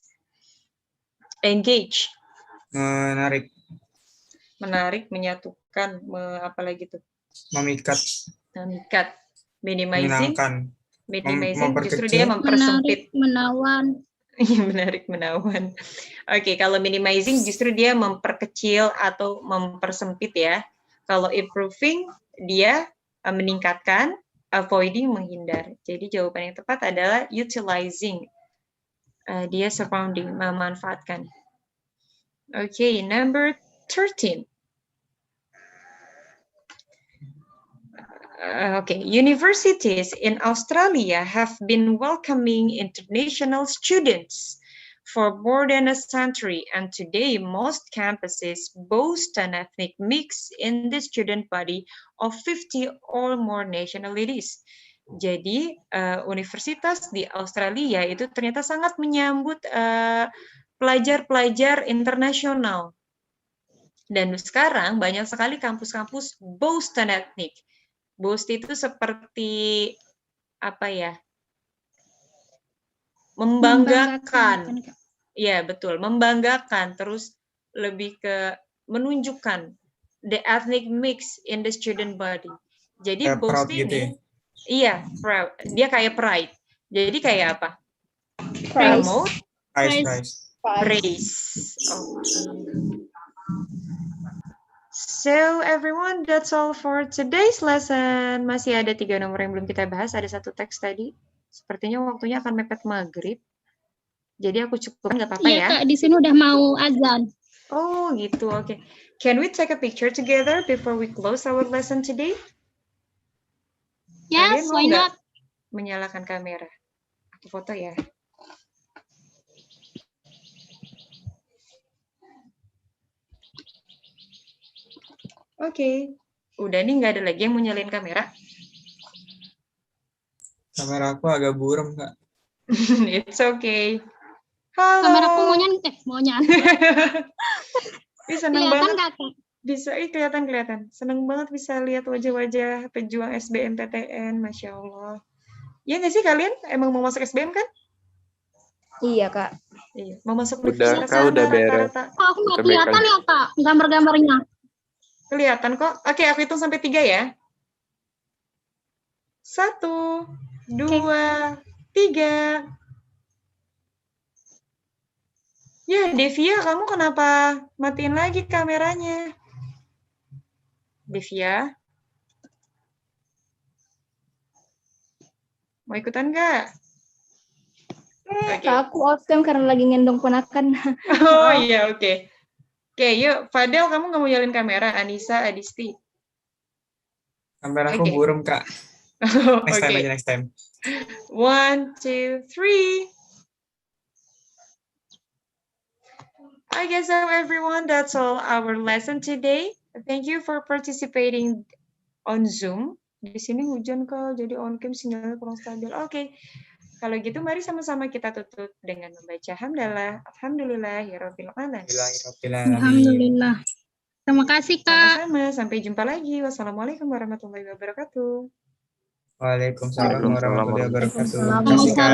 Engage. Menarik, menyatukan, apa lagi tuh? Memikat. Minimizing. Minimizing justru dia Menarik, mempersempit. menawan. Menarik, menawan. Oke, kalau minimizing justru dia memperkecil atau mempersempit ya. Kalau improving dia meningkatkan, avoiding menghindar. Jadi jawaban yang tepat adalah utilizing. Dia surrounding, memanfaatkan. Okay, number 13. Okay, universities in Australia have been welcoming international students for more than a century, and today most campuses boast an ethnic mix in the student body of 50 or more nationalities. Jadi, universitas di Australia itu ternyata sangat menyambut pelajar-pelajar internasional. Dan sekarang banyak sekali kampus-kampus boast an ethnic. Boast itu seperti apa ya? Membanggakan. Iya, betul. Membanggakan, terus lebih ke menunjukkan the ethnic mix in the student body. Jadi boast ini, gitu ya? Iya, proud. Dia kayak pride. Jadi kayak apa? Promote. Praise. So everyone, that's all for today's lesson. Masih ada 3 nomor yang belum kita bahas. Ada 1 teks tadi. Sepertinya waktunya akan mepet maghrib. Jadi aku cukupkan, nggak apa-apa ya? Iya Kak, di sini udah mau azan. Oh gitu, oke. Can we take a picture together before we close our lesson today? Kalian Yes, mau why nggak not? menyalakan kamera? Aku foto ya. Oke. Udah nih nggak ada lagi yang mau nyalain kamera. Kamera aku agak buram, Kak. It's okay. Halo. Kameraku mau nyala. Ih, seneng Kelihatan banget nggak, Kak? bisa, kelihatan. Seneng banget bisa lihat wajah-wajah pejuang SBMPTN, Masya Allah. Ya nggak sih kalian? Emang mau masuk SBM kan? Iya, Kak. Iya. Mau masuk Udah, universitas Kak, udah mana beres. rata-rata? Kok aku nggak Kita baik kelihatan aja. ya, Kak? Gambar-gambarnya. Kelihatan kok. Oke, aku hitung sampai 3 ya. 1, 2, 3. Ya, Devia, kamu kenapa matiin lagi kameranya? Devia? Mau ikutan nggak? Oke. Kak, aku off cam karena lagi ngendong ponakan. Oh iya, oke. Oke, yuk. Fadel, kamu nggak mau nyalin kamera? Anisa, Adisti. Kameraku Oke. buram, Kak. Next time Oke. aja, next time. 1, 2, 3. I guess so, everyone. That's all our lesson today. Thank you for participating on Zoom. Di sini hujan kok, jadi on cam sinyalnya kurang stabil. Oke. Kalau gitu, mari sama-sama kita tutup dengan membaca hamdalah. Alhamdulillahirabbil alamin. Alhamdulillah. Alhamdulillah. Terima kasih, Kak. Sama-sama. Sampai jumpa lagi. Wassalamualaikum warahmatullahi wabarakatuh. Waalaikumsalam warahmatullahi wabarakatuh. Waalaikumsalam. Terima kasih, Kak.